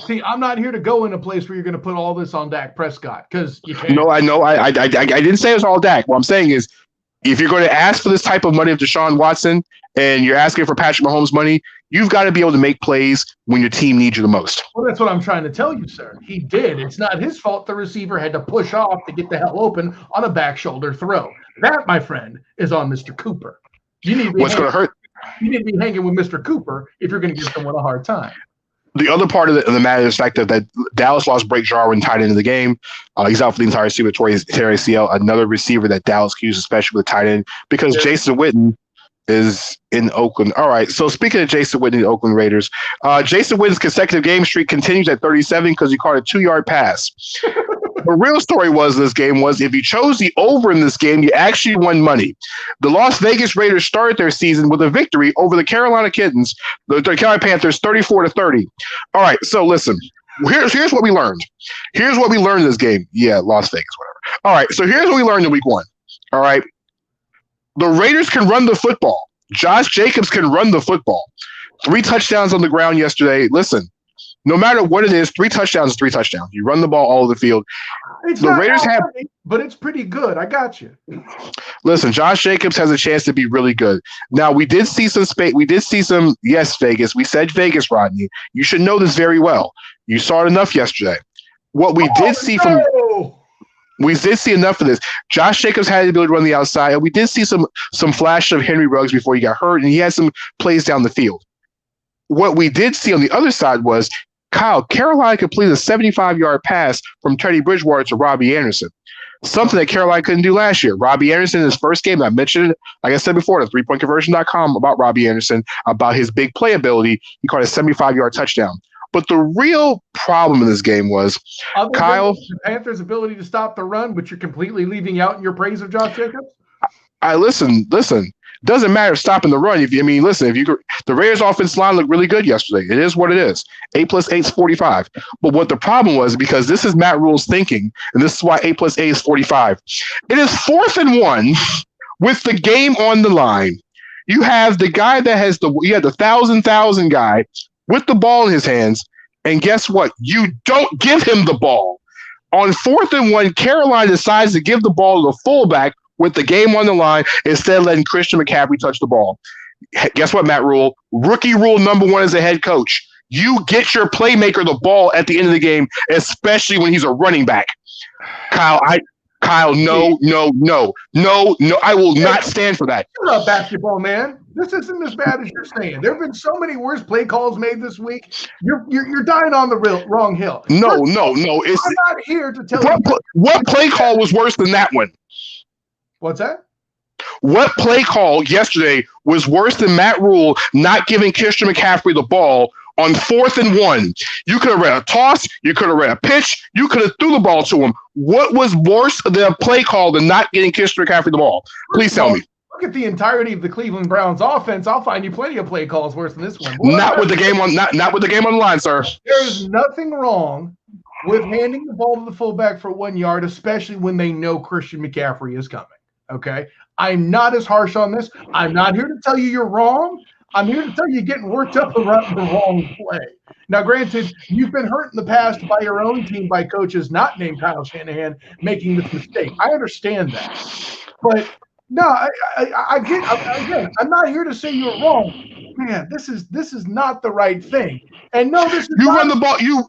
See, I'm not here to go in a place where you're going to put all this on Dak Prescott because you can't. No, I know. I didn't say it's all Dak. What I'm saying is, if you're going to ask for this type of money of Deshaun Watson and you're asking for Patrick Mahomes money, you've got to be able to make plays when your team needs you the most. Well, that's what I'm trying to tell you, sir. He did. It's not his fault the receiver had to push off to get the hell open on a back shoulder throw. That, my friend, is on Mr. Cooper. What's going to hurt? You need to be hanging with Mr. Cooper if you're going to give someone a hard time. The other part of the matter is the fact that Dallas lost Blake Jarwin tight end of the game. He's out for the entire season with Terry ACL, another receiver that Dallas can use, especially with tight end, because Jason Witten is in Oakland. All right, so speaking of Jason Witten, the Oakland Raiders, Jason Witten's consecutive game streak continues at 37 because he caught a 2-yard pass. The real story this game was if you chose the over in this game, you actually won money. The Las Vegas Raiders started their season with a victory over the Carolina Kittens, the Carolina Panthers, 34-30. All right, so listen, here's what we learned. Here's what we learned in this game. Yeah, Las Vegas, whatever. All right, so here's what we learned in week 1. All right, the Raiders can run the football. Josh Jacobs can run the football. 3 touchdowns on the ground yesterday. Listen. No matter what it is, 3 touchdowns is 3 touchdowns. You run the ball all over the field. It's the Raiders have, but it's pretty good. I got you. Listen, Josh Jacobs has a chance to be really good. Now, we did see some space. We did see some. Yes, Vegas. We said Vegas, Rodney. You should know this very well. You saw it enough yesterday. What we did see from We did see enough of this. Josh Jacobs had the ability to run the outside, and we did see some flashes of Henry Ruggs before he got hurt, and he had some plays down the field. What we did see on the other side was Kyle Carolina completed a 75-yard pass from Teddy Bridgewater to Robbie Anderson, something that Carolina couldn't do last year. Robbie Anderson in his first game, I mentioned it, like I said before, the 3pointconversion.com about Robbie Anderson, about his big playability. He caught a 75-yard touchdown. But the real problem in this game was Kyle. The Panthers' ability to stop the run, but you're completely leaving out in your praise of Josh Jacobs? Listen. Doesn't matter stopping the run. The Raiders' offensive line looked really good yesterday. It is what it is. 8 + 8 is 45. But what the problem was, because this is Matt Rule's thinking, and this is why 8 + 8 is 45. It is 4th and 1 with the game on the line. You have the guy that has the 1,000 guy with the ball in his hands, and guess what? You don't give him the ball. On 4th and 1, Carolina decides to give the ball to the fullback with the game on the line instead of letting Christian McCaffrey touch the ball. Guess what, Matt Rule? Rookie rule number 1 as a head coach. You get your playmaker the ball at the end of the game, especially when he's a running back. Kyle, no. I will not stand for that. You're not basketball, man. This isn't as bad as you're saying. There have been so many worse play calls made this week. You're dying on the wrong hill. No. I'm not here to tell you. What play call was worse than that one? What's that? What play call yesterday was worse than Matt Rule not giving Christian McCaffrey the ball on 4th and 1? You could have read a toss. You could have read a pitch. You could have threw the ball to him. What was worse than a play call than not getting Christian McCaffrey the ball? Please tell me. Look at the entirety of the Cleveland Browns offense. I'll find you plenty of play calls worse than this one. Not with the game on the line, sir. There is nothing wrong with handing the ball to the fullback for 1 yard, especially when they know Christian McCaffrey is coming. Okay, I'm not as harsh on this. I'm not here to tell you you're wrong. I'm here to tell you you're getting worked up around the wrong play. Now, granted, you've been hurt in the past by your own team, by coaches not named Kyle Shanahan making this mistake. I understand that. But no, I get. Again, I'm not here to say you're wrong. Man, this is not the right thing. And no, this is run the ball. You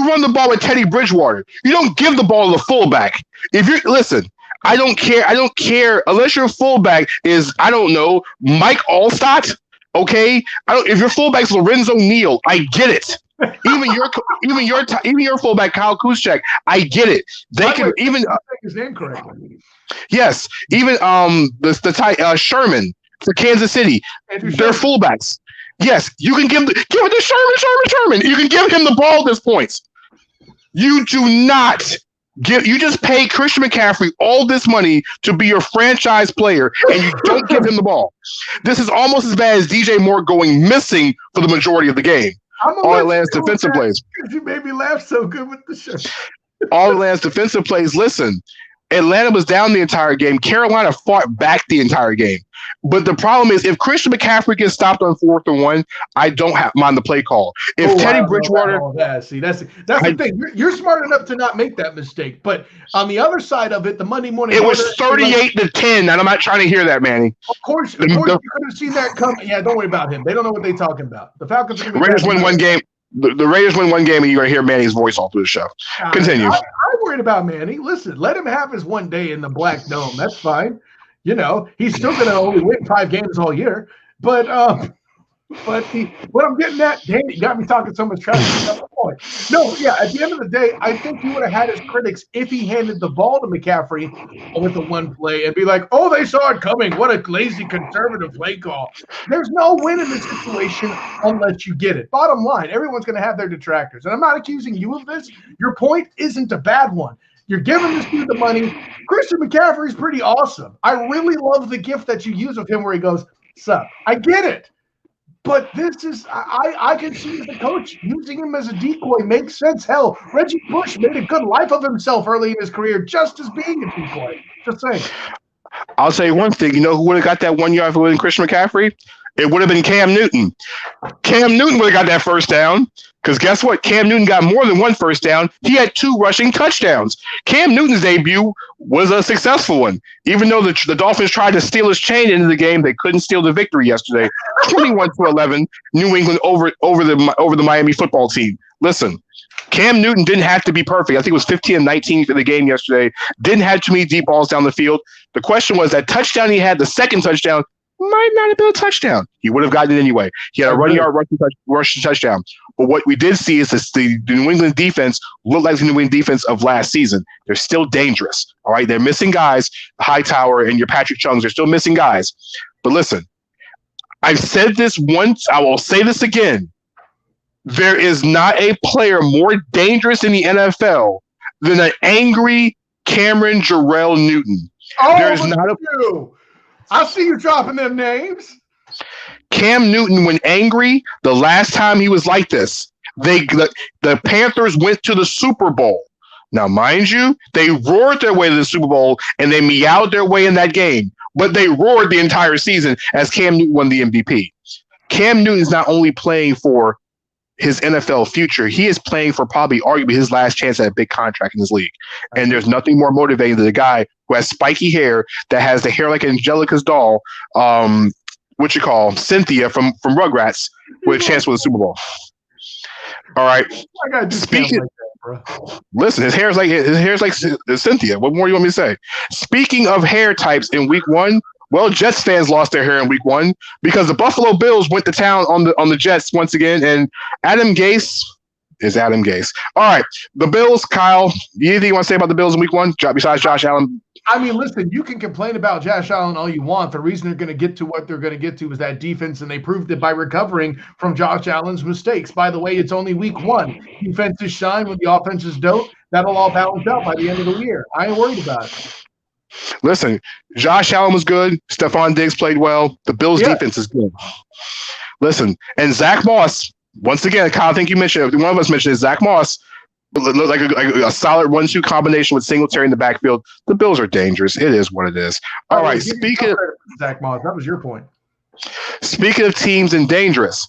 run the ball with Teddy Bridgewater. You don't give the ball to the fullback. I don't care unless your fullback is, I don't know, Mike Allstott. Okay, if your fullback's Lorenzo Neal, I get it. Even your fullback Kyle Kuschek, I get it. They can even say his name correctly. Yes, even Sherman for Kansas City, they're fullbacks. Yes, you can give it to Sherman. You can give him the ball at this point. You do not. You just pay Christian McCaffrey all this money to be your franchise player, and you don't give him the ball. This is almost as bad as DJ Moore going missing for the majority of the game. All Atlanta's defensive plays. You made me laugh so good with the show. All Atlanta's defensive plays. Listen, Atlanta was down the entire game. Carolina fought back the entire game. But the problem is, if Christian McCaffrey gets stopped on 4th and 1, I don't mind the play call. If Teddy Bridgewater, that's the thing. You're smart enough to not make that mistake. But on the other side of it, the Monday morning, it was 38-10, and I'm not trying to hear that, Manny. Of course, you could have seen that coming. Yeah, don't worry about him. They don't know what they're talking about. The Falcons. The Raiders win one game. The Raiders win one game, and you're going to hear Manny's voice all through the show. Continue. I'm worried about Manny. Listen, let him have his one day in the Black Dome. That's fine. He's still going to only win 5 games all year. But what I'm getting at, Danny got me talking so much trash. No, yeah, at the end of the day, I think he would have had his critics if he handed the ball to McCaffrey with the one play and be like, oh, they saw it coming. What a lazy conservative play call. There's no win in this situation unless you get it. Bottom line, everyone's going to have their detractors. And I'm not accusing you of this. Your point isn't a bad one. You're giving this dude the money. Christian McCaffrey's pretty awesome. I really love the gift that you use of him where he goes, sup. I get it. But this is, I can see the coach using him as a decoy makes sense. Hell, Reggie Bush made a good life of himself early in his career just as being a decoy. Just saying. I'll say one thing. You know who would have got that 1 yard for winning Christian McCaffrey? It would have been Cam Newton. Cam Newton would have got that first down because guess what? Cam Newton got more than one first down. He had 2 rushing touchdowns. Cam Newton's debut was a successful one. Even though the Dolphins tried to steal his chain into the game, they couldn't steal the victory yesterday. 21-11, New England over the Miami football team. Listen, Cam Newton didn't have to be perfect. I think it was 15 and 19 for the game yesterday. Didn't have too many deep balls down the field. The question was that touchdown he had, the second touchdown, might not have been a touchdown. He would have gotten it anyway. He had a running yard rushing touchdown. But what we did see is the New England defense looked like the New England defense of last season. They're still dangerous. All right, they're missing guys. Hightower and your Patrick Chung, they're still missing guys. But listen, I've said this once. I will say this again. There is not a player more dangerous in the NFL than an angry Cameron Jarrell Newton. Oh, there is not a. I see you dropping them names. Cam Newton, when angry, the last time he was like this, the Panthers went to the Super Bowl. Now, mind you, they roared their way to the Super Bowl and they meowed their way in that game, but they roared the entire season as Cam Newton won the MVP. Cam Newton is not only playing for his NFL future, he is playing for probably arguably his last chance at a big contract in this league. And there's nothing more motivating than a guy who has spiky hair, that has the hair like Angelica's doll, Cynthia from Rugrats, with a chance for the Super Bowl. All right. I gotta do Speaking, like that, bro. Listen, his hair's like Cynthia. What more do you want me to say? Speaking of hair types in week 1, well, Jets fans lost their hair in week 1 because the Buffalo Bills went to town on the Jets once again, and Adam Gase is Adam Gase. All right, the Bills, Kyle, anything you want to say about the Bills in week 1 besides Josh Allen? I mean, listen, you can complain about Josh Allen all you want. The reason they're going to get to what they're going to get to is that defense, and they proved it by recovering from Josh Allen's mistakes. By the way, it's only week 1. Defenses shine when the offenses don't. That'll all balance out by the end of the year. I ain't worried about it. Listen, Josh Allen was good. Stephon Diggs played well. The Bills' defense is good. Listen, and Zach Moss, once again, Kyle, I think you mentioned, one of us mentioned it, Zach Moss looked like a solid 1-2 combination with Singletary in the backfield. The Bills are dangerous. It is what it is. All right, speaking of Zach Moss, that was your point. Speaking of teams and dangerous,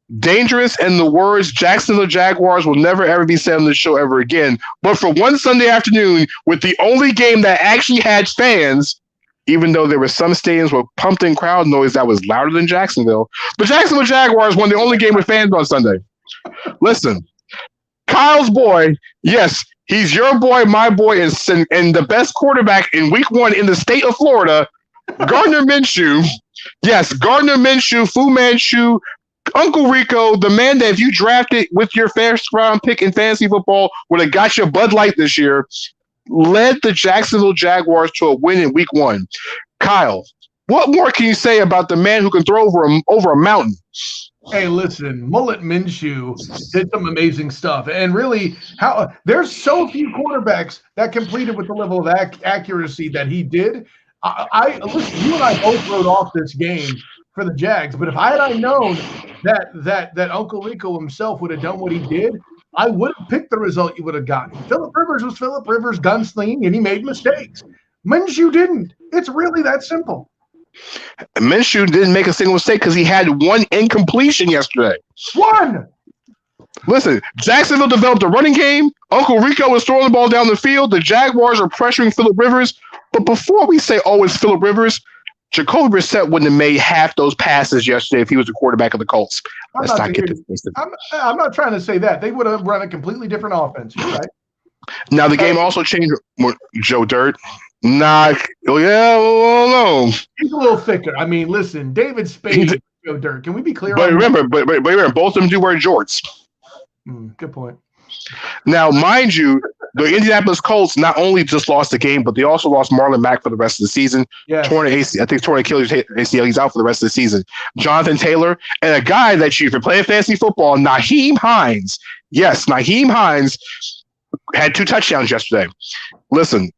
and the words Jacksonville Jaguars will never ever be said on the show ever again. But for one Sunday afternoon, with the only game that actually had fans, even though there were some stadiums with pumped in crowd noise that was louder than Jacksonville, the Jacksonville Jaguars won the only game with fans on Sunday. Listen, Kyle's boy, yes, he's your boy, my boy, and the best quarterback in week 1 in the state of Florida, Gardner Minshew. Yes, Gardner Minshew, Fu Manchu, Uncle Rico, the man that if you drafted with your first round pick in fantasy football would have got your Bud Light this year, led the Jacksonville Jaguars to a win in week 1. Kyle, what more can you say about the man who can throw over a mountain? Hey, listen, Mullet Minshew did some amazing stuff. And really, there's so few quarterbacks that completed with the level of accuracy that he did. Listen, you and I both wrote off this game for the Jags, but if I had known that Uncle Rico himself would have done what he did, I would have picked the result you would have gotten. Phillip Rivers was Phillip Rivers gunslinging, and he made mistakes. Minshew didn't. It's really that simple. Minshew didn't make a single mistake because he had one incompletion yesterday. One! Listen, Jacksonville developed a running game. Uncle Rico was throwing the ball down the field. The Jaguars are pressuring Phillip Rivers. But before we say, oh, it's Phillip Rivers, Jacoby Brissett wouldn't have made half those passes yesterday if he was the quarterback of the Colts. Let's not get this. I'm not trying to say that. They would have run a completely different offense. You're right. Now, the game also changed. Joe Dirt. Nah, oh yeah, well, no. He's a little thicker. I mean, listen, David Spade, Joe Dirt. Can we be clear? But remember, both of them do wear jorts. Good point. Now, mind you, the Indianapolis Colts not only just lost the game, but they also lost Marlon Mack for the rest of the season. Yeah. Torn Achilles ACL. He's out for the rest of the season. Jonathan Taylor and a guy that if you're playing fantasy football, Nyheim Hines. Yes, Nyheim Hines had 2 touchdowns yesterday. Listen,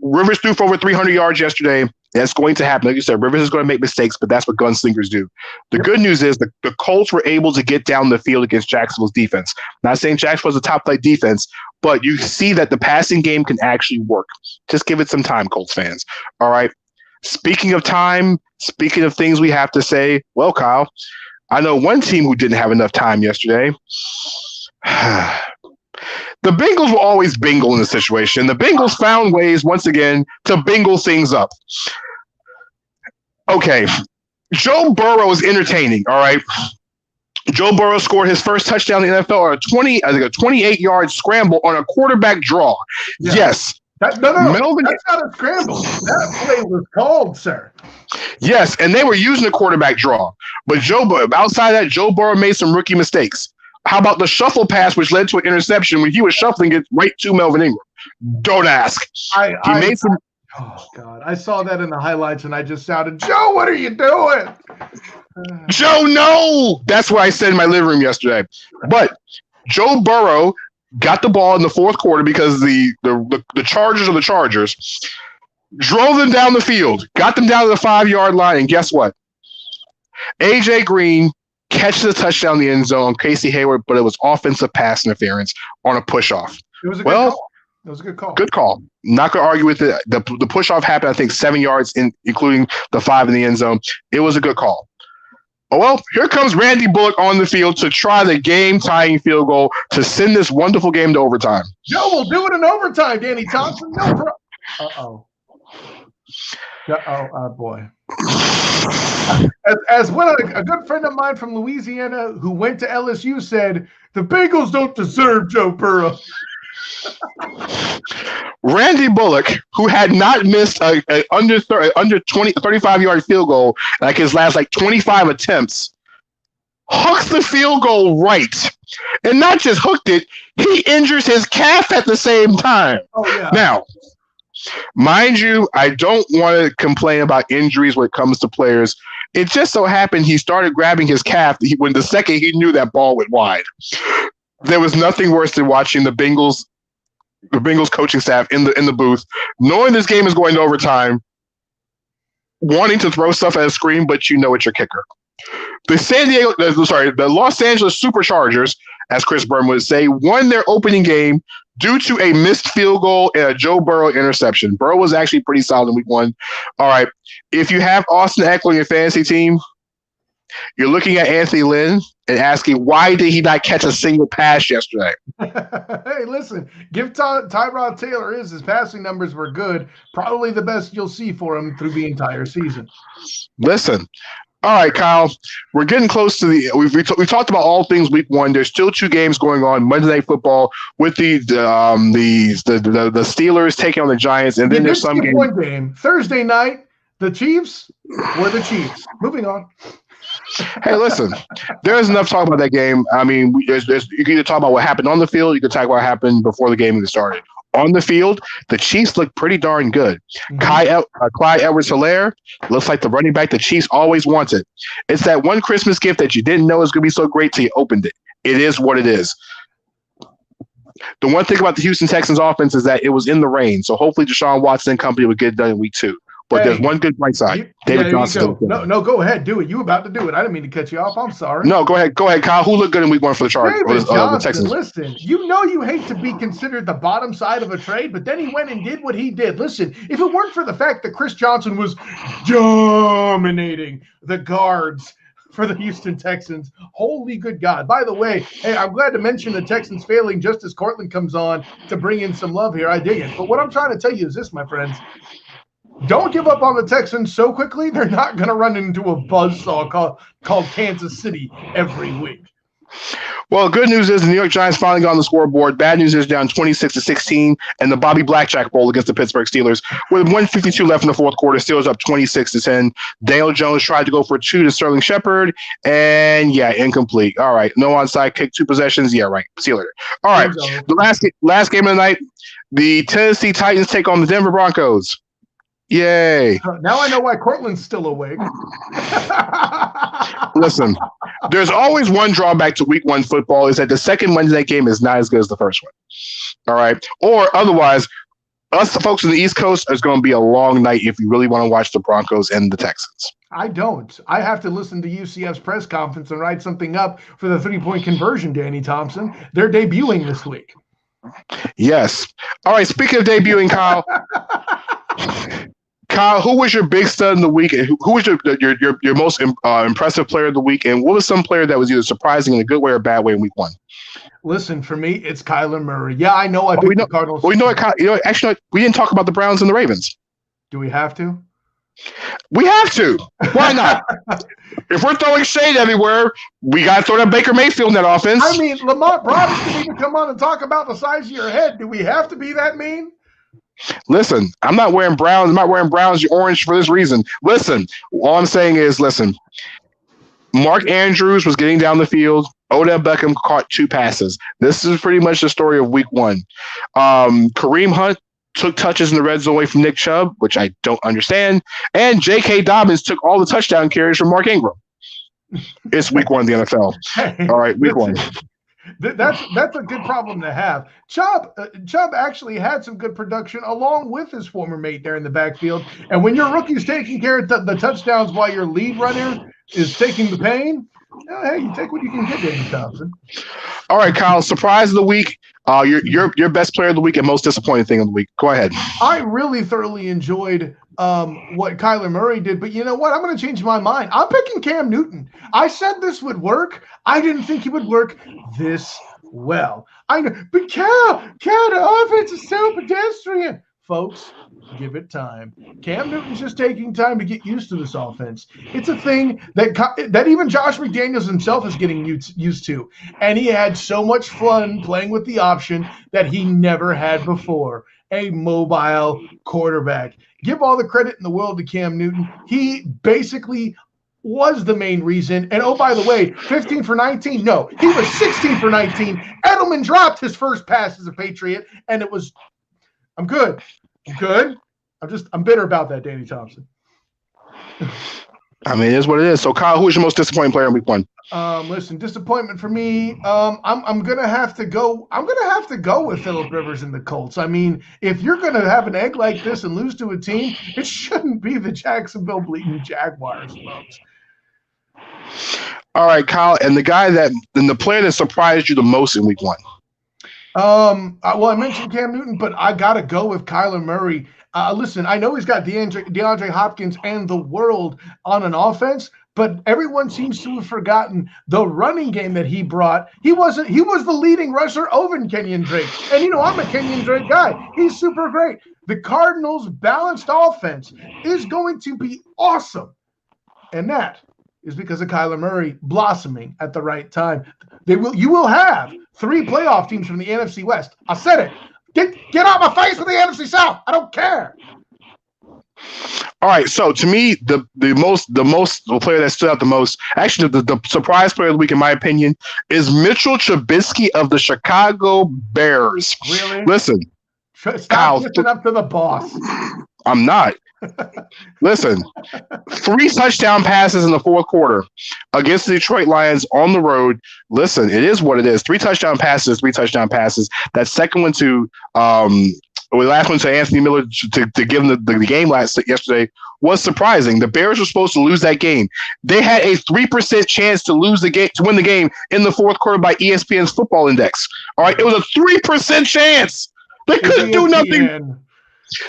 Rivers threw for over 300 yards yesterday. That's going to happen. Like you said, Rivers is going to make mistakes, but that's what gunslingers do. The good news is the Colts were able to get down the field against Jacksonville's defense. Not saying Jacksonville's a top-flight defense, but you see that the passing game can actually work. Just give it some time, Colts fans. All right. Speaking of time, speaking of things we have to say, well, Kyle, I know one team who didn't have enough time yesterday. The Bengals will always bingle in this situation. The Bengals found ways, once again, to bingle things up. Okay, Joe Burrow is entertaining, all right? Joe Burrow scored his first touchdown in the NFL on a 28-yard scramble on a quarterback draw. Yeah. Yes. No. Melvin, that's not a scramble. That play was called, sir. Yes, and they were using the quarterback draw. But outside that, Joe Burrow made some rookie mistakes. How about the shuffle pass, which led to an interception when he was shuffling it right to Melvin Ingram? Don't ask. He made some. Oh, God. I saw that in the highlights, and I just shouted, Joe, what are you doing? Joe, no! That's what I said in my living room yesterday. But Joe Burrow got the ball in the fourth quarter because the Chargers are the Chargers, drove them down the field, got them down to the 5-yard line, and guess what? A.J. Green catches a touchdown in the end zone on Casey Hayward, but it was offensive pass interference on a push-off. It was a good call. It was a good call. Good call. Not going to argue with it. The push-off happened, I think, 7 yards, including the 5 in the end zone. It was a good call. Oh, well, here comes Randy Bullock on the field to try the game-tying field goal to send this wonderful game to overtime. Joe will do it in overtime, Danny Thompson. No problem. Uh-oh. Oh, boy. As a good friend of mine from Louisiana who went to LSU said, the Bengals don't deserve Joe Burrow. Randy Bullock, who had not missed a under 35-yard field goal like his last 25 attempts, hooks the field goal right. And not just hooked it, he injures his calf at the same time. Oh, yeah. Now, mind you, I don't want to complain about injuries when it comes to players. It just so happened he started grabbing his calf when the second he knew that ball went wide. There was nothing worse than watching the Bengals coaching staff in the booth, knowing this game is going to overtime, wanting to throw stuff at a screen, but you know it's your kicker. The Los Angeles Superchargers, as Chris Berman would say, won their opening game due to a missed field goal and a Joe Burrow interception. Burrow was actually pretty solid in week 1. All right, if you have Austin Eckler on your fantasy team, you're looking at Anthony Lynn and asking, why did he not catch a single pass yesterday? Hey, listen, give Tyrod Taylor his passing numbers were good. Probably the best you'll see for him through the entire season. Listen. All right, Kyle, we're getting close to we talked about all things week 1. There's still 2 games going on Monday Night Football with the Steelers taking on the Giants, and then there's some game. One game Thursday night. The Chiefs were the Chiefs. Moving on. Hey, listen, there's enough talk about that game. I mean, you can either talk about what happened on the field, you can talk about what happened before the game even started. On the field, the Chiefs look pretty darn good. Mm-hmm. Clyde Edwards-Helaire looks like the running back the Chiefs always wanted. It's that one Christmas gift that you didn't know was going to be so great till you opened it. It is what it is. The one thing about the Houston Texans offense is that it was in the rain, so hopefully Deshaun Watson and company would get it done in week 2. But there's one good bright side. David Johnson. No, go ahead. Do it. You about to do it. I didn't mean to cut you off. I'm sorry. No, go ahead, Kyle. Who looked good in week 1 for the Chargers? David Johnson, the Texans? Listen, you know you hate to be considered the bottom side of a trade, but then he went and did what he did. Listen, if it weren't for the fact that Chris Johnson was dominating the guards for the Houston Texans, holy good God. By the way, hey, I'm glad to mention the Texans failing just as Cortland comes on to bring in some love here. I dig it. But what I'm trying to tell you is this, my friends. Don't give up on the Texans so quickly. They're not going to run into a buzzsaw called Kansas City every week. Well, good news is the New York Giants finally got on the scoreboard. Bad news is down 26-16, and the Bobby Blackjack Bowl against the Pittsburgh Steelers. With 1:52 left in the fourth quarter, Steelers up 26-10. Daniel Jones tried to go for 2 to Sterling Shepard, and incomplete. All right, no onside kick, 2 possessions. Yeah, right. See you later. All right, the last game of the night, the Tennessee Titans take on the Denver Broncos. Yay. Now I know why Cortland's still awake. Listen, there's always one drawback to week 1 football is that the second Monday night game is not as good as the first one. All right. Or otherwise, us, the folks on the East Coast, is going to be a long night if you really want to watch the Broncos and the Texans. I don't. I have to listen to UCF's press conference and write something up for the 3-point conversion, Danny Thompson. They're debuting this week. Yes. All right. Speaking of debuting, Kyle. Kyle, who was your big stud in the week? And who was your most impressive player of the week? And what was some player that was either surprising in a good way or bad way in week 1? Listen, for me, it's Kyler Murray. Yeah, I know I picked the Cardinals. Well, actually, we didn't talk about the Browns and the Ravens. Do we have to? We have to. Why not? If we're throwing shade everywhere, we got to throw that Baker Mayfield in that offense. I mean, Lamont Broadus can even come on and talk about the size of your head. Do we have to be that mean? Listen, I'm not wearing Browns. I'm not wearing Browns orange for this reason. Listen, all I'm saying is, listen, Mark Andrews was getting down the field. Odell Beckham caught 2 passes. This is pretty much the story of week 1. Kareem Hunt took touches in the red zone away from Nick Chubb, which I don't understand. And J.K. Dobbins took all the touchdown carries from Mark Ingram. It's week 1 of the NFL. All right, week 1. That's a good problem to have. Chubb actually had some good production along with his former mate there in the backfield. And when your rookie's taking care of the touchdowns while your lead runner is taking the pain, hey, you take what you can get, Danny Thompson. All right, Kyle. Surprise of the week. Your best player of the week and most disappointing thing of the week. Go ahead. I really thoroughly enjoyed what Kyler Murray did, but you know what? I'm going to change my mind. I'm picking Cam Newton. I said this would work. I didn't think it would work this well. I know, but Cal, the offense is so pedestrian. Folks, give it time. Cam Newton's just taking time to get used to this offense. It's a thing that even Josh McDaniels himself is getting used to. And he had so much fun playing with the option that he never had before, a mobile quarterback. Give all the credit in the world to Cam Newton. He basically was the main reason. And oh, by the way, 15 for 19. No, he was 16 for 19. Edelman dropped his first pass as a Patriot, and it was – I'm good. I'm bitter about that, Danny Thompson. I mean, it is what it is. So, Kyle, who is your most disappointing player in week 1? Listen, disappointment for me. I'm gonna have to go. I'm gonna have to go with Phillip Rivers and the Colts. I mean, if you're gonna have an egg like this and lose to a team, it shouldn't be the Jacksonville bleeding Jaguars, folks. All right, Kyle, and the player that surprised you the most in week 1. Well, I mentioned Cam Newton, but I got to go with Kyler Murray. Listen, I know he's got DeAndre Hopkins and the world on an offense, but everyone seems to have forgotten the running game that he brought. He was the leading rusher over Kenyon Drake. And, I'm a Kenyon Drake guy. He's super great. The Cardinals' balanced offense is going to be awesome. And that is because of Kyler Murray blossoming at the right time. You will have 3 playoff teams from the NFC West. I said it. Get out my face with the NFC South. I don't care. All right. So to me, the player that stood out the most, actually the surprise player of the week, in my opinion, is Mitchell Trubisky of the Chicago Bears. Really? Listen, stop lifting up to the boss. I'm not. Listen, 3 touchdown passes in the fourth quarter against the Detroit Lions on the road. Listen, it is what it is. 3 touchdown passes. That second one to the last one to Anthony Miller to give him the game yesterday was surprising. The Bears were supposed to lose that game. They had a 3% chance to win the game in the fourth quarter by ESPN's Football Index. All right, it was a 3% chance. They couldn't do nothing.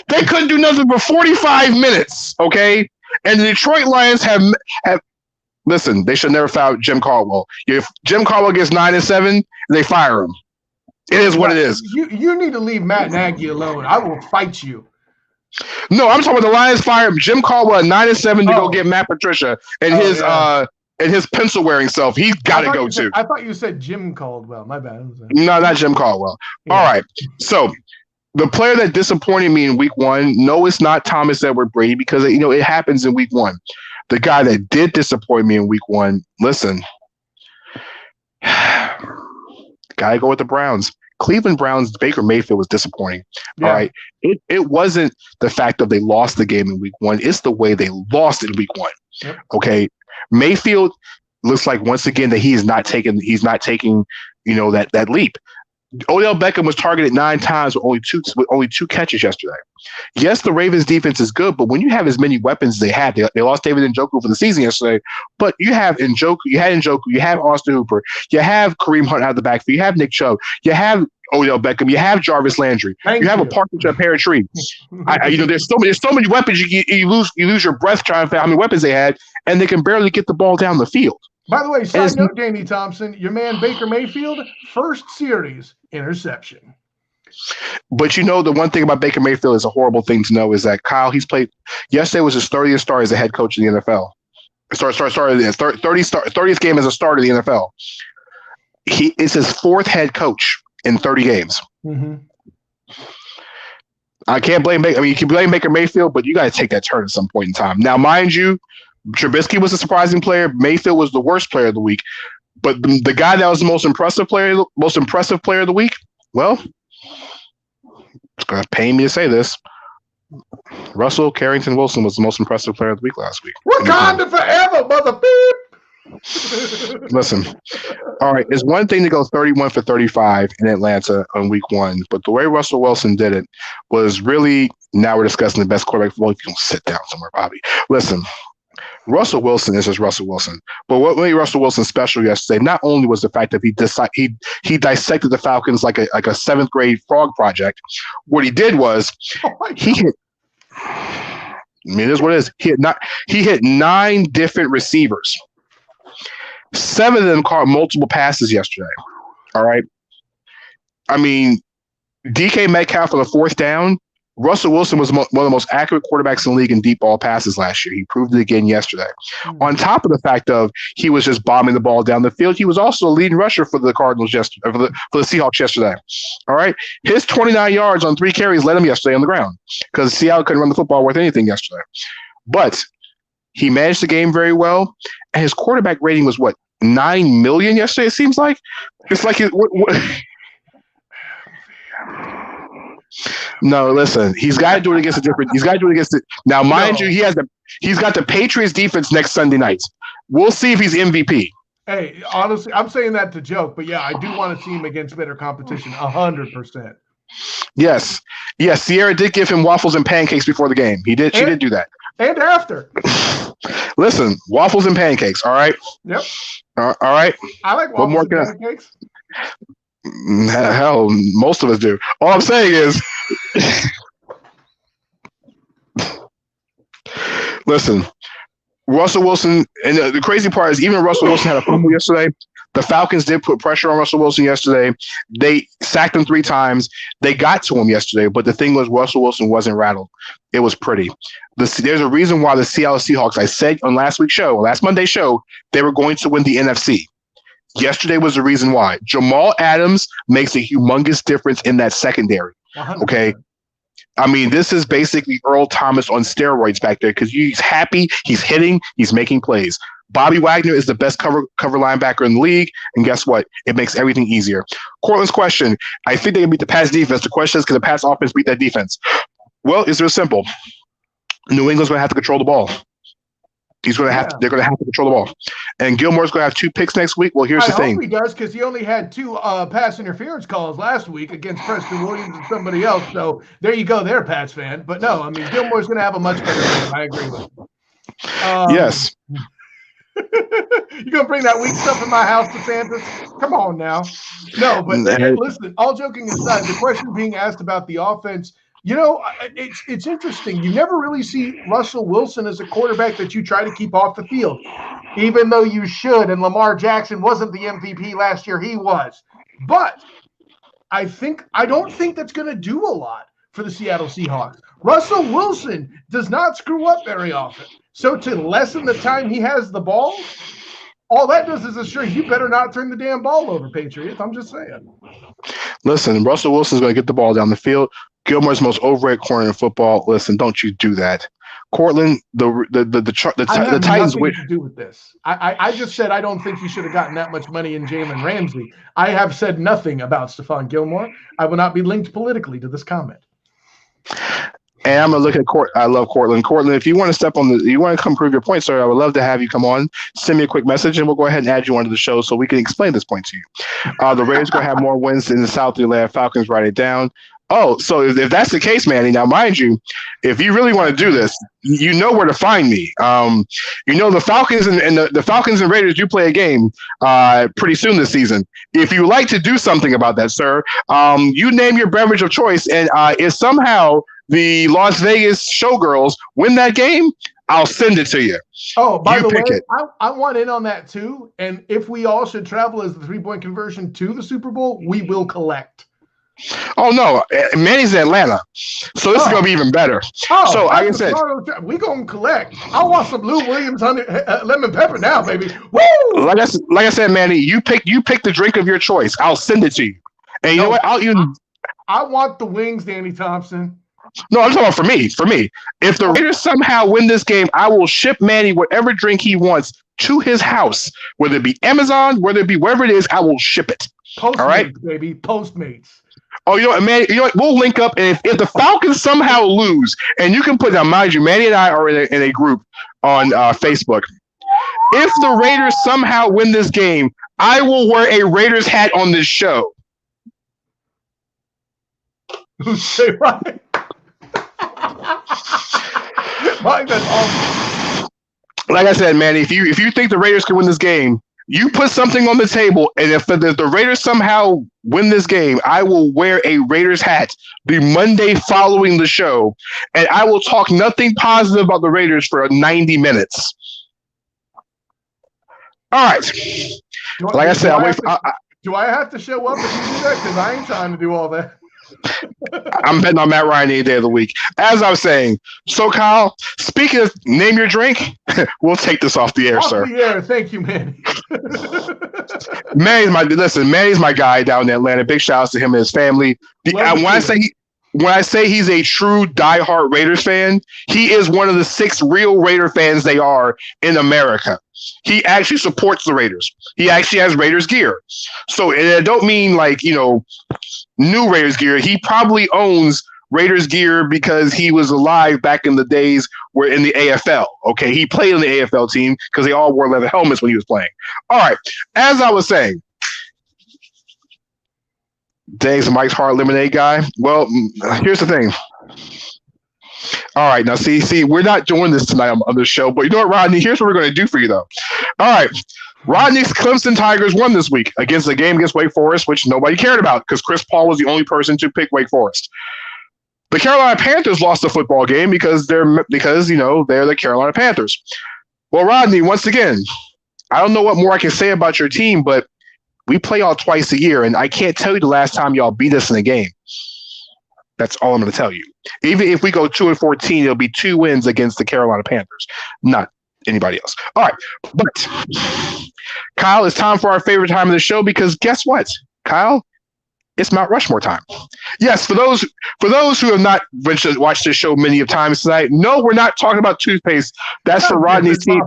They couldn't do nothing for 45 minutes, okay? And the Detroit Lions have listen, they should never fire Jim Caldwell. If Jim Caldwell gets 9-7, they fire him. It is what it is. You need to leave Matt Nagy alone. I will fight you. No, I'm talking about the Lions fire Jim Caldwell at 9-7 to go get Matt Patricia and his pencil wearing self. He's got to go too. I thought you said Jim Caldwell. My bad. No, not Jim Caldwell. Yeah. All right. So the player that disappointed me in week 1, no, it's not Thomas Edward Brady, because it happens in week 1. The guy that did disappoint me in week 1, listen, gotta go with the Browns. Cleveland Browns, Baker Mayfield was disappointing. Yeah. All right. It wasn't the fact that they lost the game in week 1. It's the way they lost it in week 1. Yep. Okay. Mayfield looks like once again that he's not taking that leap. Odell Beckham was targeted 9 times with only two catches yesterday. Yes, the Ravens defense is good, but when you have as many weapons as they have, they lost David Njoku for the season yesterday, but you have Njoku, you have Austin Hooper, you have Kareem Hunt out of the backfield, you have Nick Chubb, you have Odell Beckham, you have Jarvis Landry, you have a partnership, a pair of trees. There's so many weapons. You lose your breath trying to find how many weapons they had, and they can barely get the ball down the field. By the way, side note, Danny Thompson, your man Baker Mayfield, first series interception. But the one thing about Baker Mayfield is a horrible thing to know is that Kyle, he's played. Yesterday was his 30th start as a head coach in the NFL. Started 30th game as a starter in the NFL. It's his fourth head coach in 30 games. Mm-hmm. I can't blame Baker. I mean, you can blame Baker Mayfield, but you got to take that turn at some point in time. Now, mind you, Trubisky was a surprising player. Mayfield was the worst player of the week. But the guy that was the most impressive player of the week, well, it's going to pain me to say this. Russell Carrington Wilson was the most impressive player of the week last week. Wakanda forever, mother beep. Listen, all right, it's one thing to go 31 for 35 in Atlanta on week 1, but the way Russell Wilson did it was really, now we're discussing the best quarterback. Well, you can sit down somewhere, Bobby. Listen, Russell Wilson is just Russell Wilson. But what made Russell Wilson special yesterday not only was the fact that he dissected the Falcons like a 7th grade frog project. What he did was he hit. I mean, it is what it is. He hit 9 different receivers. 7 of them caught multiple passes yesterday. All right. I mean, DK Metcalf on the 4th down. Russell Wilson was one of the most accurate quarterbacks in the league in deep ball passes last year. He proved it again yesterday. Mm-hmm. On top of the fact of he was just bombing the ball down the field, he was also a leading rusher for the Cardinals yesterday, for the Seahawks yesterday. All right, his 29 yards on 3 carries led him yesterday on the ground because Seattle couldn't run the football worth anything yesterday. But he managed the game very well, and his quarterback rating was 9 million yesterday. It seems like it's like No, listen. He's got to do it against a different. He's got to do it against it. Now, mind you, he's got the Patriots defense next Sunday night. We'll see if he's MVP. Hey, honestly, I'm saying that to joke, but yeah, I do want to see him against better competition. 100%. Yes. Sierra did give him waffles and pancakes before the game. She did do that. And after. Listen, waffles and pancakes. All right. Yep. All right. I like waffles and pancakes. Hell, most of us do. All I'm saying is, listen, Russell Wilson, and the crazy part is even Russell Wilson had a fumble yesterday. The Falcons did put pressure on Russell Wilson yesterday. They sacked him 3 times. They got to him yesterday, but the thing was Russell Wilson wasn't rattled. It was pretty. There's a reason why the Seattle Seahawks, I said on last Monday's show, they were going to win the NFC. Yesterday was the reason why. Jamal Adams makes a humongous difference in that secondary. 100%. Okay. I mean, this is basically Earl Thomas on steroids back there because he's happy, he's hitting, he's making plays. Bobby Wagner is the best cover linebacker in the league, and guess what? It makes everything easier. Cortland's question, I think they can beat the pass defense. The question is, can the pass offense beat that defense? Well, it's real simple. New England's going to have to control the ball. They're going to have to control the ball. And Gilmore's going to have 2 picks next week. Well, here's the thing. I hope he does because he only had 2 pass interference calls last week against Preston Williams and somebody else. So there you go there, Pats fan. But no, I mean, Gilmore's going to have a much better game. I agree with you. Yes. You going to bring that weak stuff in my house, DeSantis? Come on now. No, but listen, all joking aside, the question being asked about the offense, it's interesting. You never really see Russell Wilson as a quarterback that you try to keep off the field, even though you should. And Lamar Jackson wasn't the MVP last year. He was. But I don't think that's going to do a lot for the Seattle Seahawks. Russell Wilson does not screw up very often. So to lessen the time he has the ball, all that does is assure you better not turn the damn ball over, Patriots. I'm just saying. Listen, Russell Wilson's going to get the ball down the field. Gilmore's most overrated corner in football. Listen, don't you do that. Cortland, the Titans. Nothing to do with this. I just said I don't think he should have gotten that much money in Jalen Ramsey. I have said nothing about Stephon Gilmore. I will not be linked politically to this comment. And I'm gonna look at Court. I love Cortland. Cortland, if you want to you want to come prove your point, sir, I would love to have you come on. Send me a quick message, and we'll go ahead and add you onto the show so we can explain this point to you. The Raiders gonna have more wins in the South than the Falcons. Write it down. Oh, so if that's the case, Manny, now mind you, if you really want to do this, you know where to find me. The Falcons and the Falcons and Raiders do play a game pretty soon this season. If you like to do something about that, sir, you name your beverage of choice, and if somehow the Las Vegas Showgirls win that game, I'll send it to you. Oh, by the way, I want in on that too. And if we all should travel as the 3-point conversion to the Super Bowl, we will collect. Oh no, Manny's in Atlanta, so this is gonna be even better. So like I said, we gonna collect. I want some Lou Williams lemon pepper now, baby. Woo! Like I said, Manny, you pick the drink of your choice. I'll send it to you. And you know what? I want the wings, Danny Thompson. No, I'm talking about for me. For me, if the Raiders somehow win this game, I will ship Manny whatever drink he wants to his house, whether it be Amazon, whether it be wherever it is. I will ship it. Postmates, all right, baby. Postmates. Oh, you know what, man? You know what? We'll link up, and if the Falcons somehow lose, and you can put now, mind you, Manny and I are in a group on Facebook. If the Raiders somehow win this game, I will wear a Raiders hat on this show. Say right. Mike, that's awesome. Like I said, Manny, if you think the Raiders can win this game, you put something on the table, and if the Raiders somehow win this game, I will wear a Raiders hat the Monday following the show, and I will talk nothing positive about the Raiders for 90 minutes. All right. Like I said, do I have to show up if you do that? Because I ain't trying to do all that. I'm betting on Matt Ryan any day of the week. As I was saying, so Kyle, speaking of name your drink, we'll take this off the air, sir. Off the air, thank you, Manny. Manny's my guy down in Atlanta. Big shout outs to him and his family. When I say he's a true diehard Raiders fan, he is one of the 6 real Raider fans they are in America. He actually supports the Raiders. He actually has Raiders gear. So, and I don't mean like, new Raiders gear. He probably owns Raiders gear because he was alive back in the days where in the AFL. Okay, he played on the AFL team because they all wore leather helmets when he was playing. All right, as I was saying, Dave's Mike's Hard Lemonade guy. Well, here's the thing. All right, now see, we're not doing this tonight on the show, but you know what, Rodney? Here's what we're going to do for you, though. All right, Rodney's Clemson Tigers won this week against the game against Wake Forest, which nobody cared about because Chris Paul was the only person to pick Wake Forest. The Carolina Panthers lost the football game because they're the Carolina Panthers. Well, Rodney, once again, I don't know what more I can say about your team, but we play y'all twice a year, and I can't tell you the last time y'all beat us in a game. That's all I'm going to tell you. Even if we go 2-14, it'll be 2 wins against the Carolina Panthers, not anybody else. All right, but Kyle, it's time for our favorite time of the show because guess what, Kyle? It's Mount Rushmore time. Yes, for those who have not watched this show many of times tonight, no, we're not talking about toothpaste. That's for Rodney's team.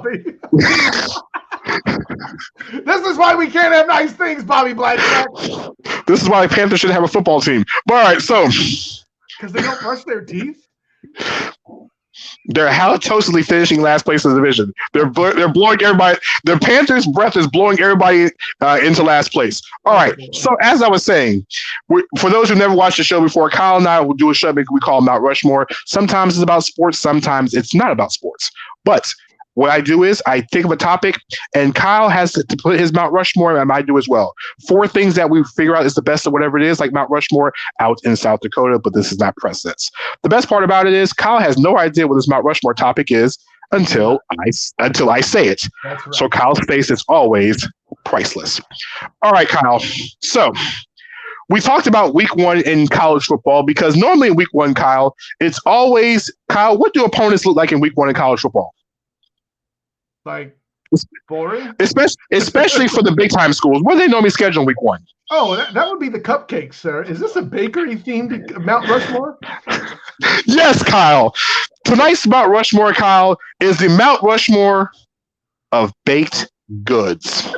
This is why we can't have nice things, Bobby Blackjack. This is why the Panthers should have a football team. But all right, so because they don't brush their teeth. They're halitously finishing last place in the division. They're blowing everybody. The Panthers' breath is blowing everybody into last place. All right. So as I was saying, for those who never watched the show before, Kyle and I will do a show we call Mount Rushmore. Sometimes it's about sports. Sometimes it's not about sports. But what I do is I think of a topic, and Kyle has to put his Mount Rushmore, and I do as well. 4 things that we figure out is the best of whatever it is, like Mount Rushmore out in South Dakota, but this is not precedence. The best part about it is Kyle has no idea what this Mount Rushmore topic is until I say it. That's right. So Kyle's face is always priceless. All right, Kyle. So we talked about week 1 in college football because normally in week 1, Kyle, it's always, Kyle, what do opponents look like in week 1 in college football? Like boring, especially for the big time schools. What do they normally schedule in week 1? Oh, that would be the cupcakes, sir. Is this a bakery themed Mount Rushmore? Yes, Kyle. Tonight's Mount Rushmore, Kyle, is the Mount Rushmore of baked goods.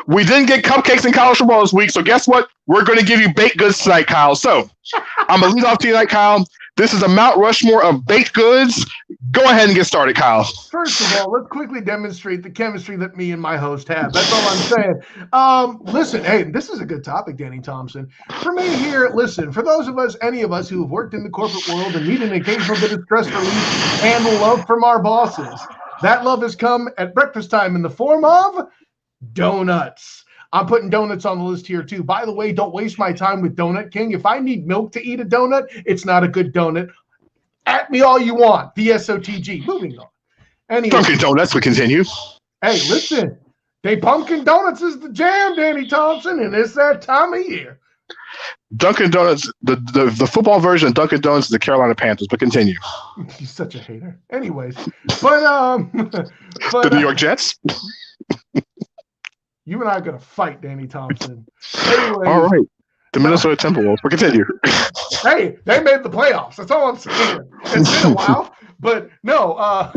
We didn't get cupcakes in college football this week, so guess what? We're going to give you baked goods tonight, Kyle. So I'm going to lead off to you tonight, Kyle. This is a Mount Rushmore of baked goods. Go ahead and get started, Kyle. First of all, let's quickly demonstrate the chemistry that me and my host have. That's all I'm saying. Listen, hey, this is a good topic, Danny Thompson. For me here, listen, for those of us, any of us who have worked in the corporate world and need an occasional bit of stress relief and love from our bosses, that love has come at breakfast time in the form of donuts. I'm putting donuts on the list here too. By the way, don't waste my time with Donut King. If I need milk to eat a donut, it's not a good donut. At me all you want. DSOTG. Moving on. Anyway, Dunkin' Donuts would continue. Hey, listen. They Pumpkin Donuts is the jam, Danny Thompson, and it's that time of year. Dunkin' Donuts, the football version of Dunkin' Donuts is the Carolina Panthers, but continue. He's such a hater. Anyways, but The New York Jets? You and I are going to fight, Danny Thompson. Anyways, all right. The Minnesota Timberwolves, but continue. Hey, they made the playoffs. That's all I'm saying. It's been a while, but no.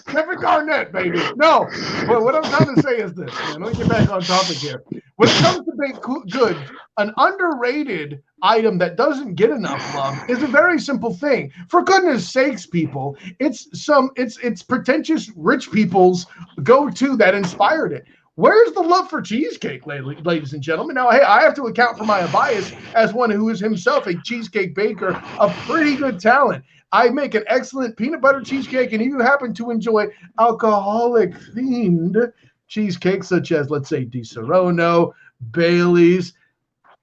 Kevin Garnett, baby. No, but what I'm trying to say is this. Man, let me get back on topic here. When it comes to baked goods, an underrated item that doesn't get enough love is a very simple thing. For goodness sakes, people, it's pretentious rich people's go-to that inspired it. Where's the love for cheesecake, ladies and gentlemen? Now, hey, I have to account for my bias as one who is himself a cheesecake baker of pretty good talent. I make an excellent peanut butter cheesecake, and if you happen to enjoy alcoholic-themed cheesecakes such as, let's say, Di Serono, Bailey's,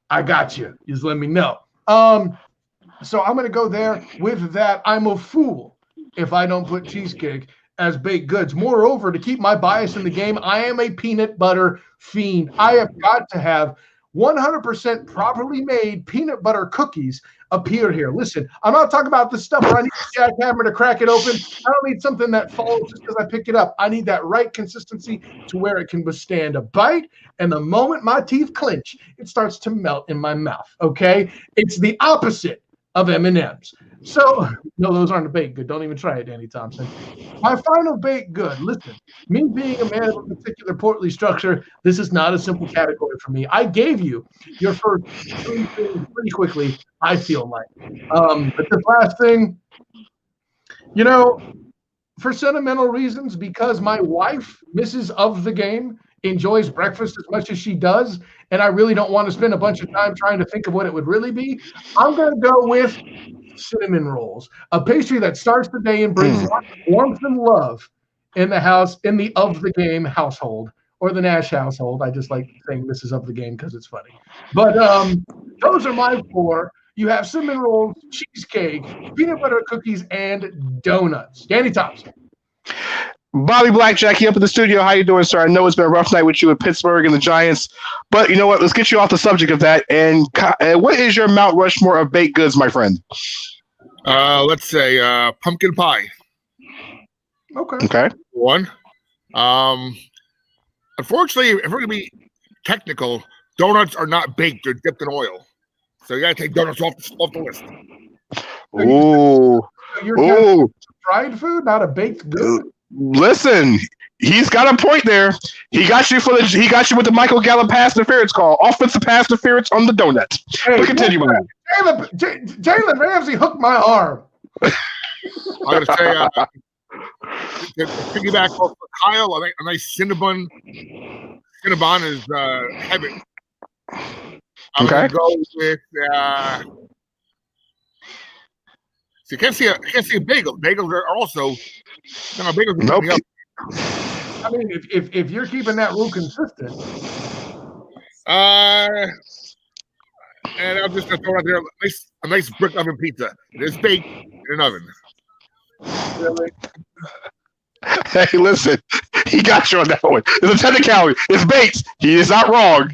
I got you. Just let me know. So I'm going to go there with that. I'm a fool if I don't put cheesecake as baked goods. Moreover, to keep my bias in the game, I am a peanut butter fiend. I have got to have 100% properly made peanut butter cookies appear here. Listen, I'm not talking about the stuff where I need a jackhammer to crack it open. I don't need something that falls just because I pick it up. I need that right consistency to where it can withstand a bite. And the moment my teeth clench, it starts to melt in my mouth. Okay? It's the opposite of M&M's. So, no, those aren't a baked good. Don't even try it, Danny Thompson. My final baked good. Listen, me being a man of a particular portly structure, this is not a simple category for me. I gave you your first three things pretty quickly, I feel like. But this last thing, for sentimental reasons, because my wife, Mrs. of the Game, enjoys breakfast as much as she does, and I really don't want to spend a bunch of time trying to think of what it would really be, I'm going to go with cinnamon rolls, a pastry that starts the day and brings warmth and love in the house, in the Of the Game household, or the Nash household. I just like saying Mrs. Of the Game because it's funny. But those are my four. You have cinnamon rolls, cheesecake, peanut butter cookies, and donuts. Danny Thompson. Bobby Blackjack, you up in the studio. How you doing, sir? I know it's been a rough night with you at Pittsburgh and the Giants, but you know what? Let's get you off the subject of that. And what is your Mount Rushmore of baked goods, my friend? Let's say pumpkin pie. Okay. One. Unfortunately, if we're gonna be technical, donuts are not baked; they're dipped in oil. So you gotta take donuts off the list. Ooh. You're fried food, not a baked good. Listen, he's got a point there. He got you with the Michael Gallup pass interference call, offensive pass interference on the donut. Hey, but continue, man. Jalen Ramsey hooked my arm. I'm gonna say to piggyback off of Kyle, a nice Cinnabon. Cinnabon is heaven. I'm gonna go with. So you can't see a bagel. Bagels are also. Bagels are coming up. I mean, if you're keeping that rule consistent. And I'm just gonna throw out there a nice brick oven pizza. It is baked in an oven. Really? Hey, listen, he got you on that one. It's a technicality. It's baked. He is not wrong.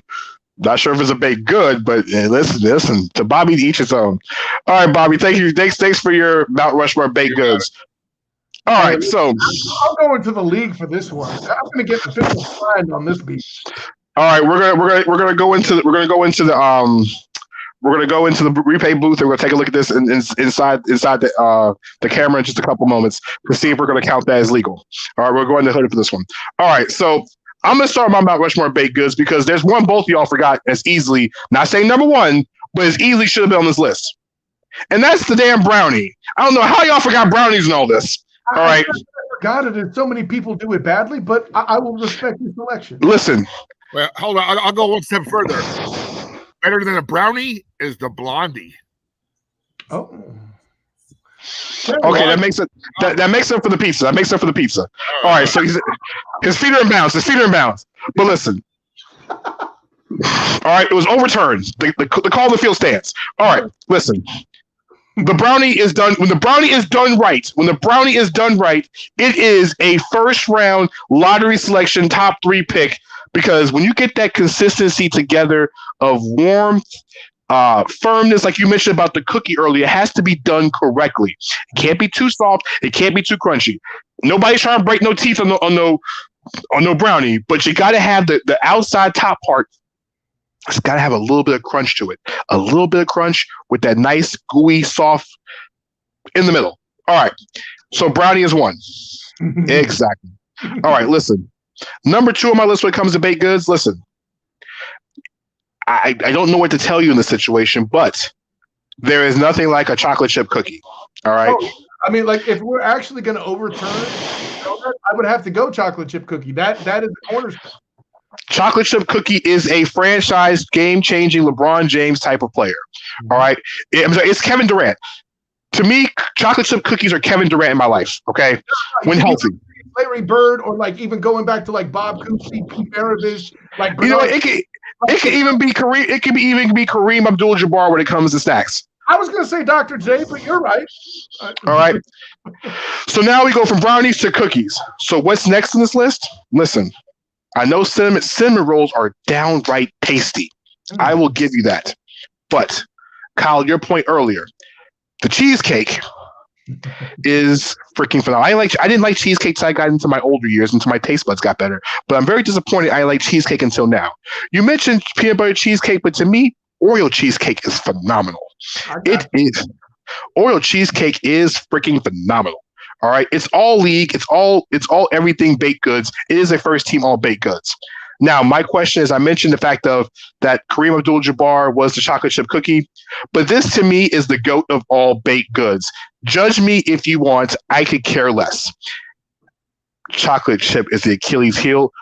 Not sure if it's a baked good, but listen. To Bobby, to each his own. All right, Bobby. Thank you. Thanks for your Mount Rushmore baked goods. All right, so I'm going to the league for this one. I'm going to get official signed on this beat. All right, we're gonna go into the replay booth, and we're gonna take a look at this inside the camera in just a couple moments to see if we're gonna count that as legal. All right, we're going to hood for this one. All right, so I'm gonna start my Mount Rushmore baked goods because there's one both of y'all forgot as easily, not saying number one, but as easily should have been on this list, and that's the damn brownie. I don't know how y'all forgot brownies and all this. All right, I forgot it, and so many people do it badly, but I will respect your selection. Listen. Well, hold on. I'll go one step further. Better than a brownie is the blondie. Oh. Okay, that makes it for the pizza. That makes it for the pizza. All right, so his feet are in bounds. But listen. All right, it was overturned. The call of the field stands. All right, listen. The brownie is done when the brownie is done right. When the brownie is done right, it is a first round lottery selection top 3 pick because when you get that consistency together of warmth, firmness, like you mentioned about the cookie earlier, it has to be done correctly. It can't be too soft. It can't be too crunchy. Nobody's trying to break no teeth on no brownie, but you got to have the outside top part. It's got to have a little bit of crunch to it. A little bit of crunch with that nice, gooey, soft in the middle. All right. So brownie is 1. Exactly. All right. Listen. Number 2 on my list when it comes to baked goods. Listen. I don't know what to tell you in this situation, but there is nothing like a chocolate chip cookie. All right. Oh, I mean, like if we're actually going to overturn, I would have to go chocolate chip cookie. That is the cornerstone. Chocolate chip cookie is a franchise game-changing LeBron James type of player. All right. It's Kevin Durant. To me, chocolate chip cookies are Kevin Durant in my life. Okay. When healthy. Larry Bird, or like even going back to like Bob Cousy, Pete Maravich, like you know, it could even be Kareem. It could even be Kareem Abdul-Jabbar when it comes to snacks. I was going to say Dr. J, but you're right. All right. So now we go from brownies to cookies. So what's next in this list? Listen, I know cinnamon rolls are downright tasty. I will give you that. But Kyle, your point earlier, the cheesecake is freaking phenomenal. I didn't like cheesecake until I got into my older years, until my taste buds got better. But I'm very disappointed I like cheesecake until now. You mentioned peanut butter cheesecake, but to me, Oreo cheesecake is phenomenal. It is. Oreo cheesecake is freaking phenomenal. All right. It's all league. It's all everything baked goods. It is a first team all baked goods. Now, my question is, I mentioned the fact of that Kareem Abdul-Jabbar was the chocolate chip cookie, but this to me is the GOAT of all baked goods. Judge me if you want. I could care less. Chocolate chip is the Achilles heel.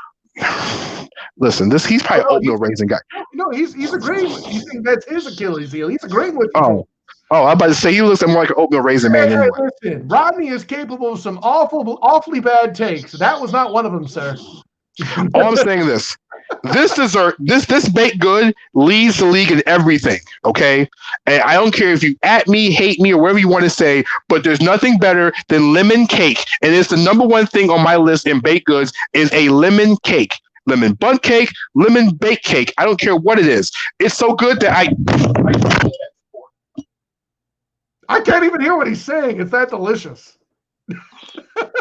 Listen, he's probably oatmeal raisin guy. No, he's agreeing with you. Think that's his Achilles heel. He's agreeing with you. I'm about to say he looks more like an oatmeal raisin man. Hey, listen, Rodney is capable of some awfully bad takes. That was not one of them, sir. All I'm saying is this dessert, this baked good leads the league in everything. Okay, and I don't care if you at me, hate me, or whatever you want to say, but there's nothing better than lemon cake, and it's the number 1 thing on my list in baked goods is a lemon cake. Lemon bun cake, lemon baked cake. I don't care what it is. It's so good that I can't even hear what he's saying. It's that delicious.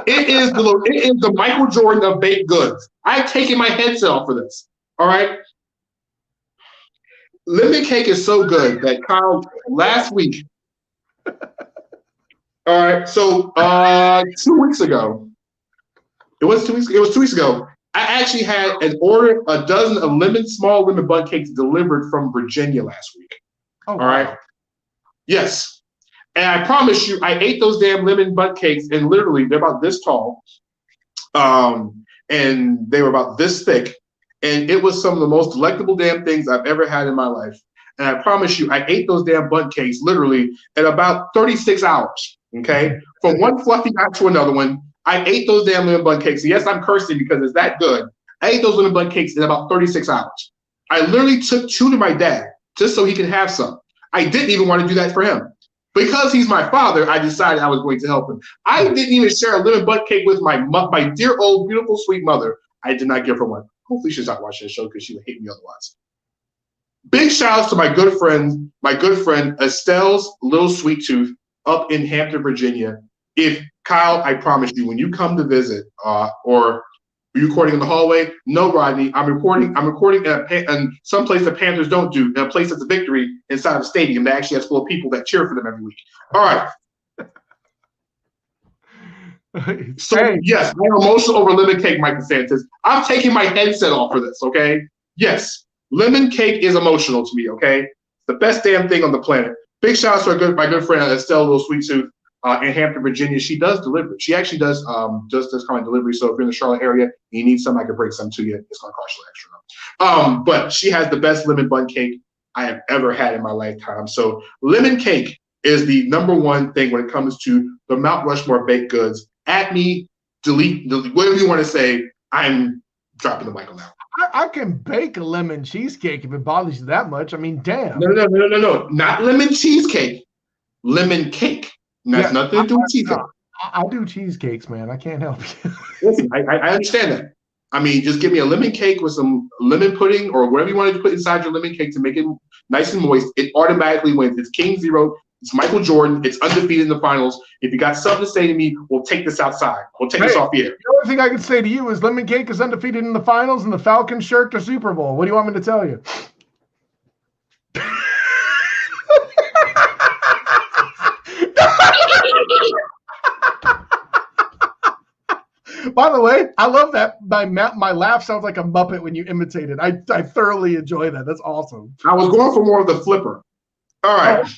It is the Michael Jordan of baked goods. I've taken my headset off for this. All right. Lemon cake is so good that Kyle last week. All right. So 2 weeks ago, it was 2 weeks. It was 2 weeks ago. I actually had a dozen of small lemon bun cakes delivered from Virginia last week. Oh, all right. Yes. And I promise you, I ate those damn lemon bun cakes, and literally they're about this tall. And they were about this thick. And it was some of the most delectable damn things I've ever had in my life. And I promise you, I ate those damn bun cakes literally in about 36 hours. Okay. From one fluffy guy to another one. I ate those damn lemon bun cakes. Yes, I'm cursing because it's that good. I ate those lemon bun cakes in about 36 hours. I literally took 2 to my dad just so he could have some. I didn't even want to do that for him. Because he's my father, I decided I was going to help him. I didn't even share a lemon bun cake with my dear old, beautiful, sweet mother. I did not give her one. Hopefully she's not watching the show because she would hate me otherwise. Big shout outs to my good friend Estelle's Little Sweet Tooth up in Hampton, Virginia. If Kyle, I promise you, when you come to visit, or are you recording in the hallway? No, Rodney. I'm recording in some place that Panthers don't do, in a place that's a victory inside of a stadium that actually has full of people that cheer for them every week. All right. So, yes, I'm emotional over lemon cake, Mike DeSantis. I'm taking my headset off for this, okay? Yes, lemon cake is emotional to me, okay? It's the best damn thing on the planet. Big shout out to my good friend Estelle Little Sweet Tooth. In Hampton, Virginia, she does deliver. She actually does just kind of delivery. So if you're in the Charlotte area and you need some, I can bring some to you. It's gonna cost you extra. But she has the best lemon bun cake I have ever had in my lifetime. So lemon cake is the number 1 thing when it comes to the Mount Rushmore baked goods. At me, delete, whatever you want to say. I'm dropping the mic on that. I can bake a lemon cheesecake if it bothers you that much. I mean, damn. No. Not lemon cheesecake. lemon cake. And that's nothing to do with cheesecake. I do cheesecakes, man. I can't help you. Listen, I understand that. I mean, just give me a lemon cake with some lemon pudding or whatever you wanted to put inside your lemon cake to make it nice and moist. It automatically wins. It's King Zero. It's Michael Jordan. It's undefeated in the finals. If you got something to say to me, we'll take this outside. We'll take this off the air. The only thing I can say to you is lemon cake is undefeated in the finals and the Falcons shirked the Super Bowl. What do you want me to tell you? By the way, I love that my laugh sounds like a Muppet when you imitate it. I thoroughly enjoy that. That's awesome. I was going for more of the flipper. All right.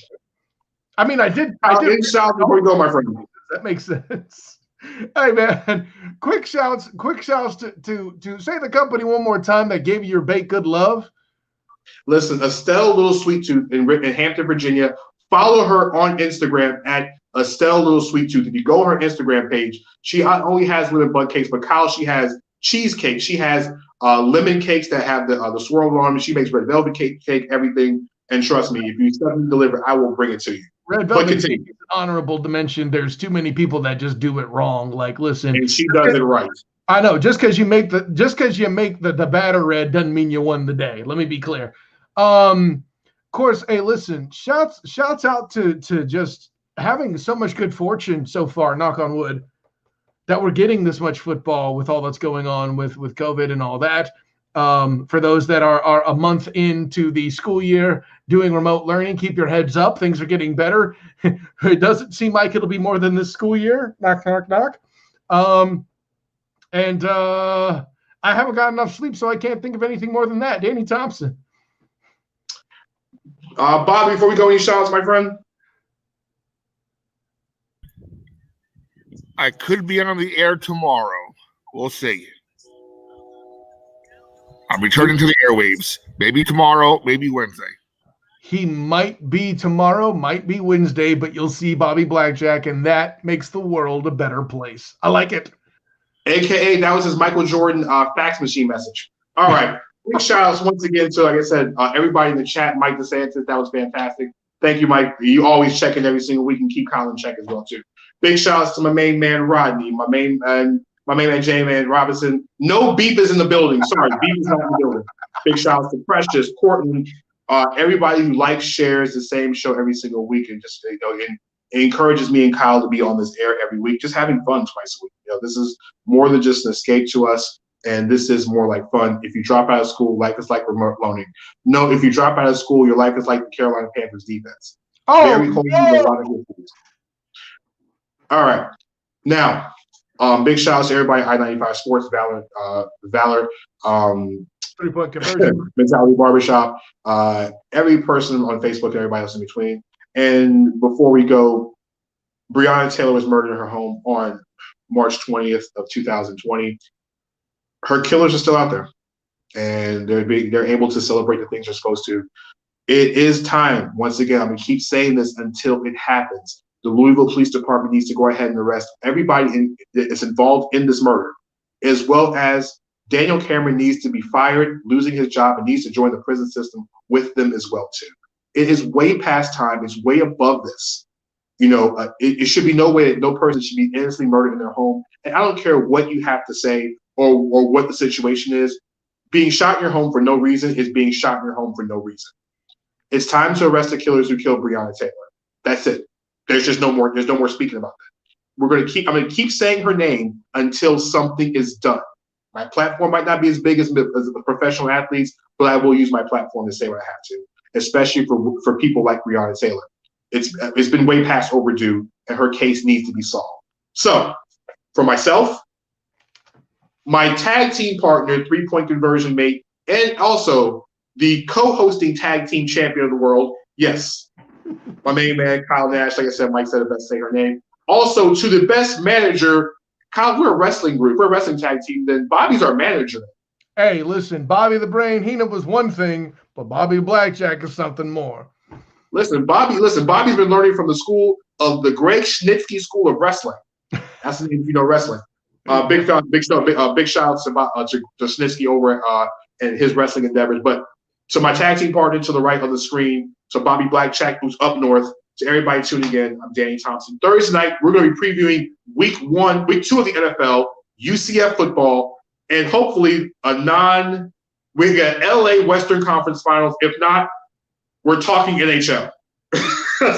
I mean, I did. Shout before we go, my friend. That makes sense. Hey man, quick shouts to say the company one more time that gave you your baked good love. Listen, Estelle Little Sweet Tooth in Hampton, Virginia. Follow her on Instagram at Estelle Little Sweet Tooth. If you go on her Instagram page, she not only has lemon bun cakes, but Kyle, she has cheesecake. She has lemon cakes that have the swirl on them. She makes red velvet cake, everything. And trust me, if you suddenly deliver, I will bring it to you. Red velvet cake is honorable to mention. There's too many people that just do it wrong. Like, listen, and she does it right. I know. Just because you make the batter red doesn't mean you won the day. Let me be clear. Of course, hey, listen, shouts out to just having so much good fortune so far, knock on wood, that we're getting this much football with all that's going on with COVID and all that. For those that are a month into the school year doing remote learning, keep your heads up. Things are getting better. It doesn't seem like it'll be more than this school year. Knock, knock, knock. And I haven't got enough sleep, so I can't think of anything more than that. Danny Thompson. Bob, before we go, any shout outs, my friend? I could be on the air tomorrow. We'll see. I'm returning to the airwaves. Maybe tomorrow, maybe Wednesday. He might be tomorrow, might be Wednesday, but you'll see Bobby Blackjack, and that makes the world a better place. I like it. AKA, that was his Michael Jordan fax machine message. All right. Big shout outs once again to, like I said, everybody in the chat. Mike DeSantis, that was fantastic. Thank you, Mike. You always check in every single week and keep Colin check as well, too. Big shout outs to my main man, Rodney, my main man, J-Man Robinson. No beef is in the building. Sorry, beef is not in the building. Big shout outs to Precious, Courtney, everybody who likes, shares the same show every single week and just, it encourages me and Kyle to be on this air every week, just having fun twice a week. This is more than just an escape to us. And this is more like fun. If you drop out of school, life is like remote learning. No, if you drop out of school, your life is like the Carolina Panthers defense. Very cool. A lot of good things. All right. Now, big shout outs to everybody, I-95 Sports, Valor, Three-point conversion. Mentality Barbershop, every person on Facebook, everybody else in between. And before we go, Breonna Taylor was murdered in her home on March 20th of 2020. Her killers are still out there, and they're able to celebrate the things they're supposed to. It is time. Once again, I'm going to keep saying this until it happens. The Louisville Police Department needs to go ahead and arrest everybody that's involved in this murder, as well as Daniel Cameron needs to be fired, losing his job, and needs to join the prison system with them as well, too. It is way past time. It's way above this. It should be no way that no person should be innocently murdered in their home. And I don't care what you have to say or what the situation is. Being shot in your home for no reason is being shot in your home for no reason. It's time to arrest the killers who killed Breonna Taylor. That's it. There's no more speaking about that. I'm going to keep saying her name until something is done. My platform might not be as big as professional athletes, but I will use my platform to say what I have to, especially for people like Breonna Taylor. It's been way past overdue, and her case needs to be solved. So, for myself, my tag team partner, three-point conversion mate, and also the co-hosting tag team champion of the world, yes, my main man, Kyle Nash. Like I said, Mike said it best, say her name. Also, to the best manager, Kyle, we're a wrestling group. We're a wrestling tag team. Then Bobby's our manager. Hey, listen, Bobby the Brain Heenan was one thing, but Bobby Blackjack is something more. Listen, Bobby's been learning from the school of the Greg Schnitsky School of Wrestling. That's the name if you know wrestling. Big shout out to Schnitsky over and his wrestling endeavors. But to my tag team partner to the right of the screen, to Bobby Blackjack, who's up north, To everybody tuning in, I'm Danny Thompson. Thursday night, we're going to be previewing week 2 of the NFL, UCF football, and hopefully we get LA Western Conference Finals. If not, we're talking NHL.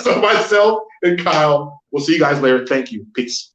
So myself and Kyle, we'll see you guys later. Thank you. Peace.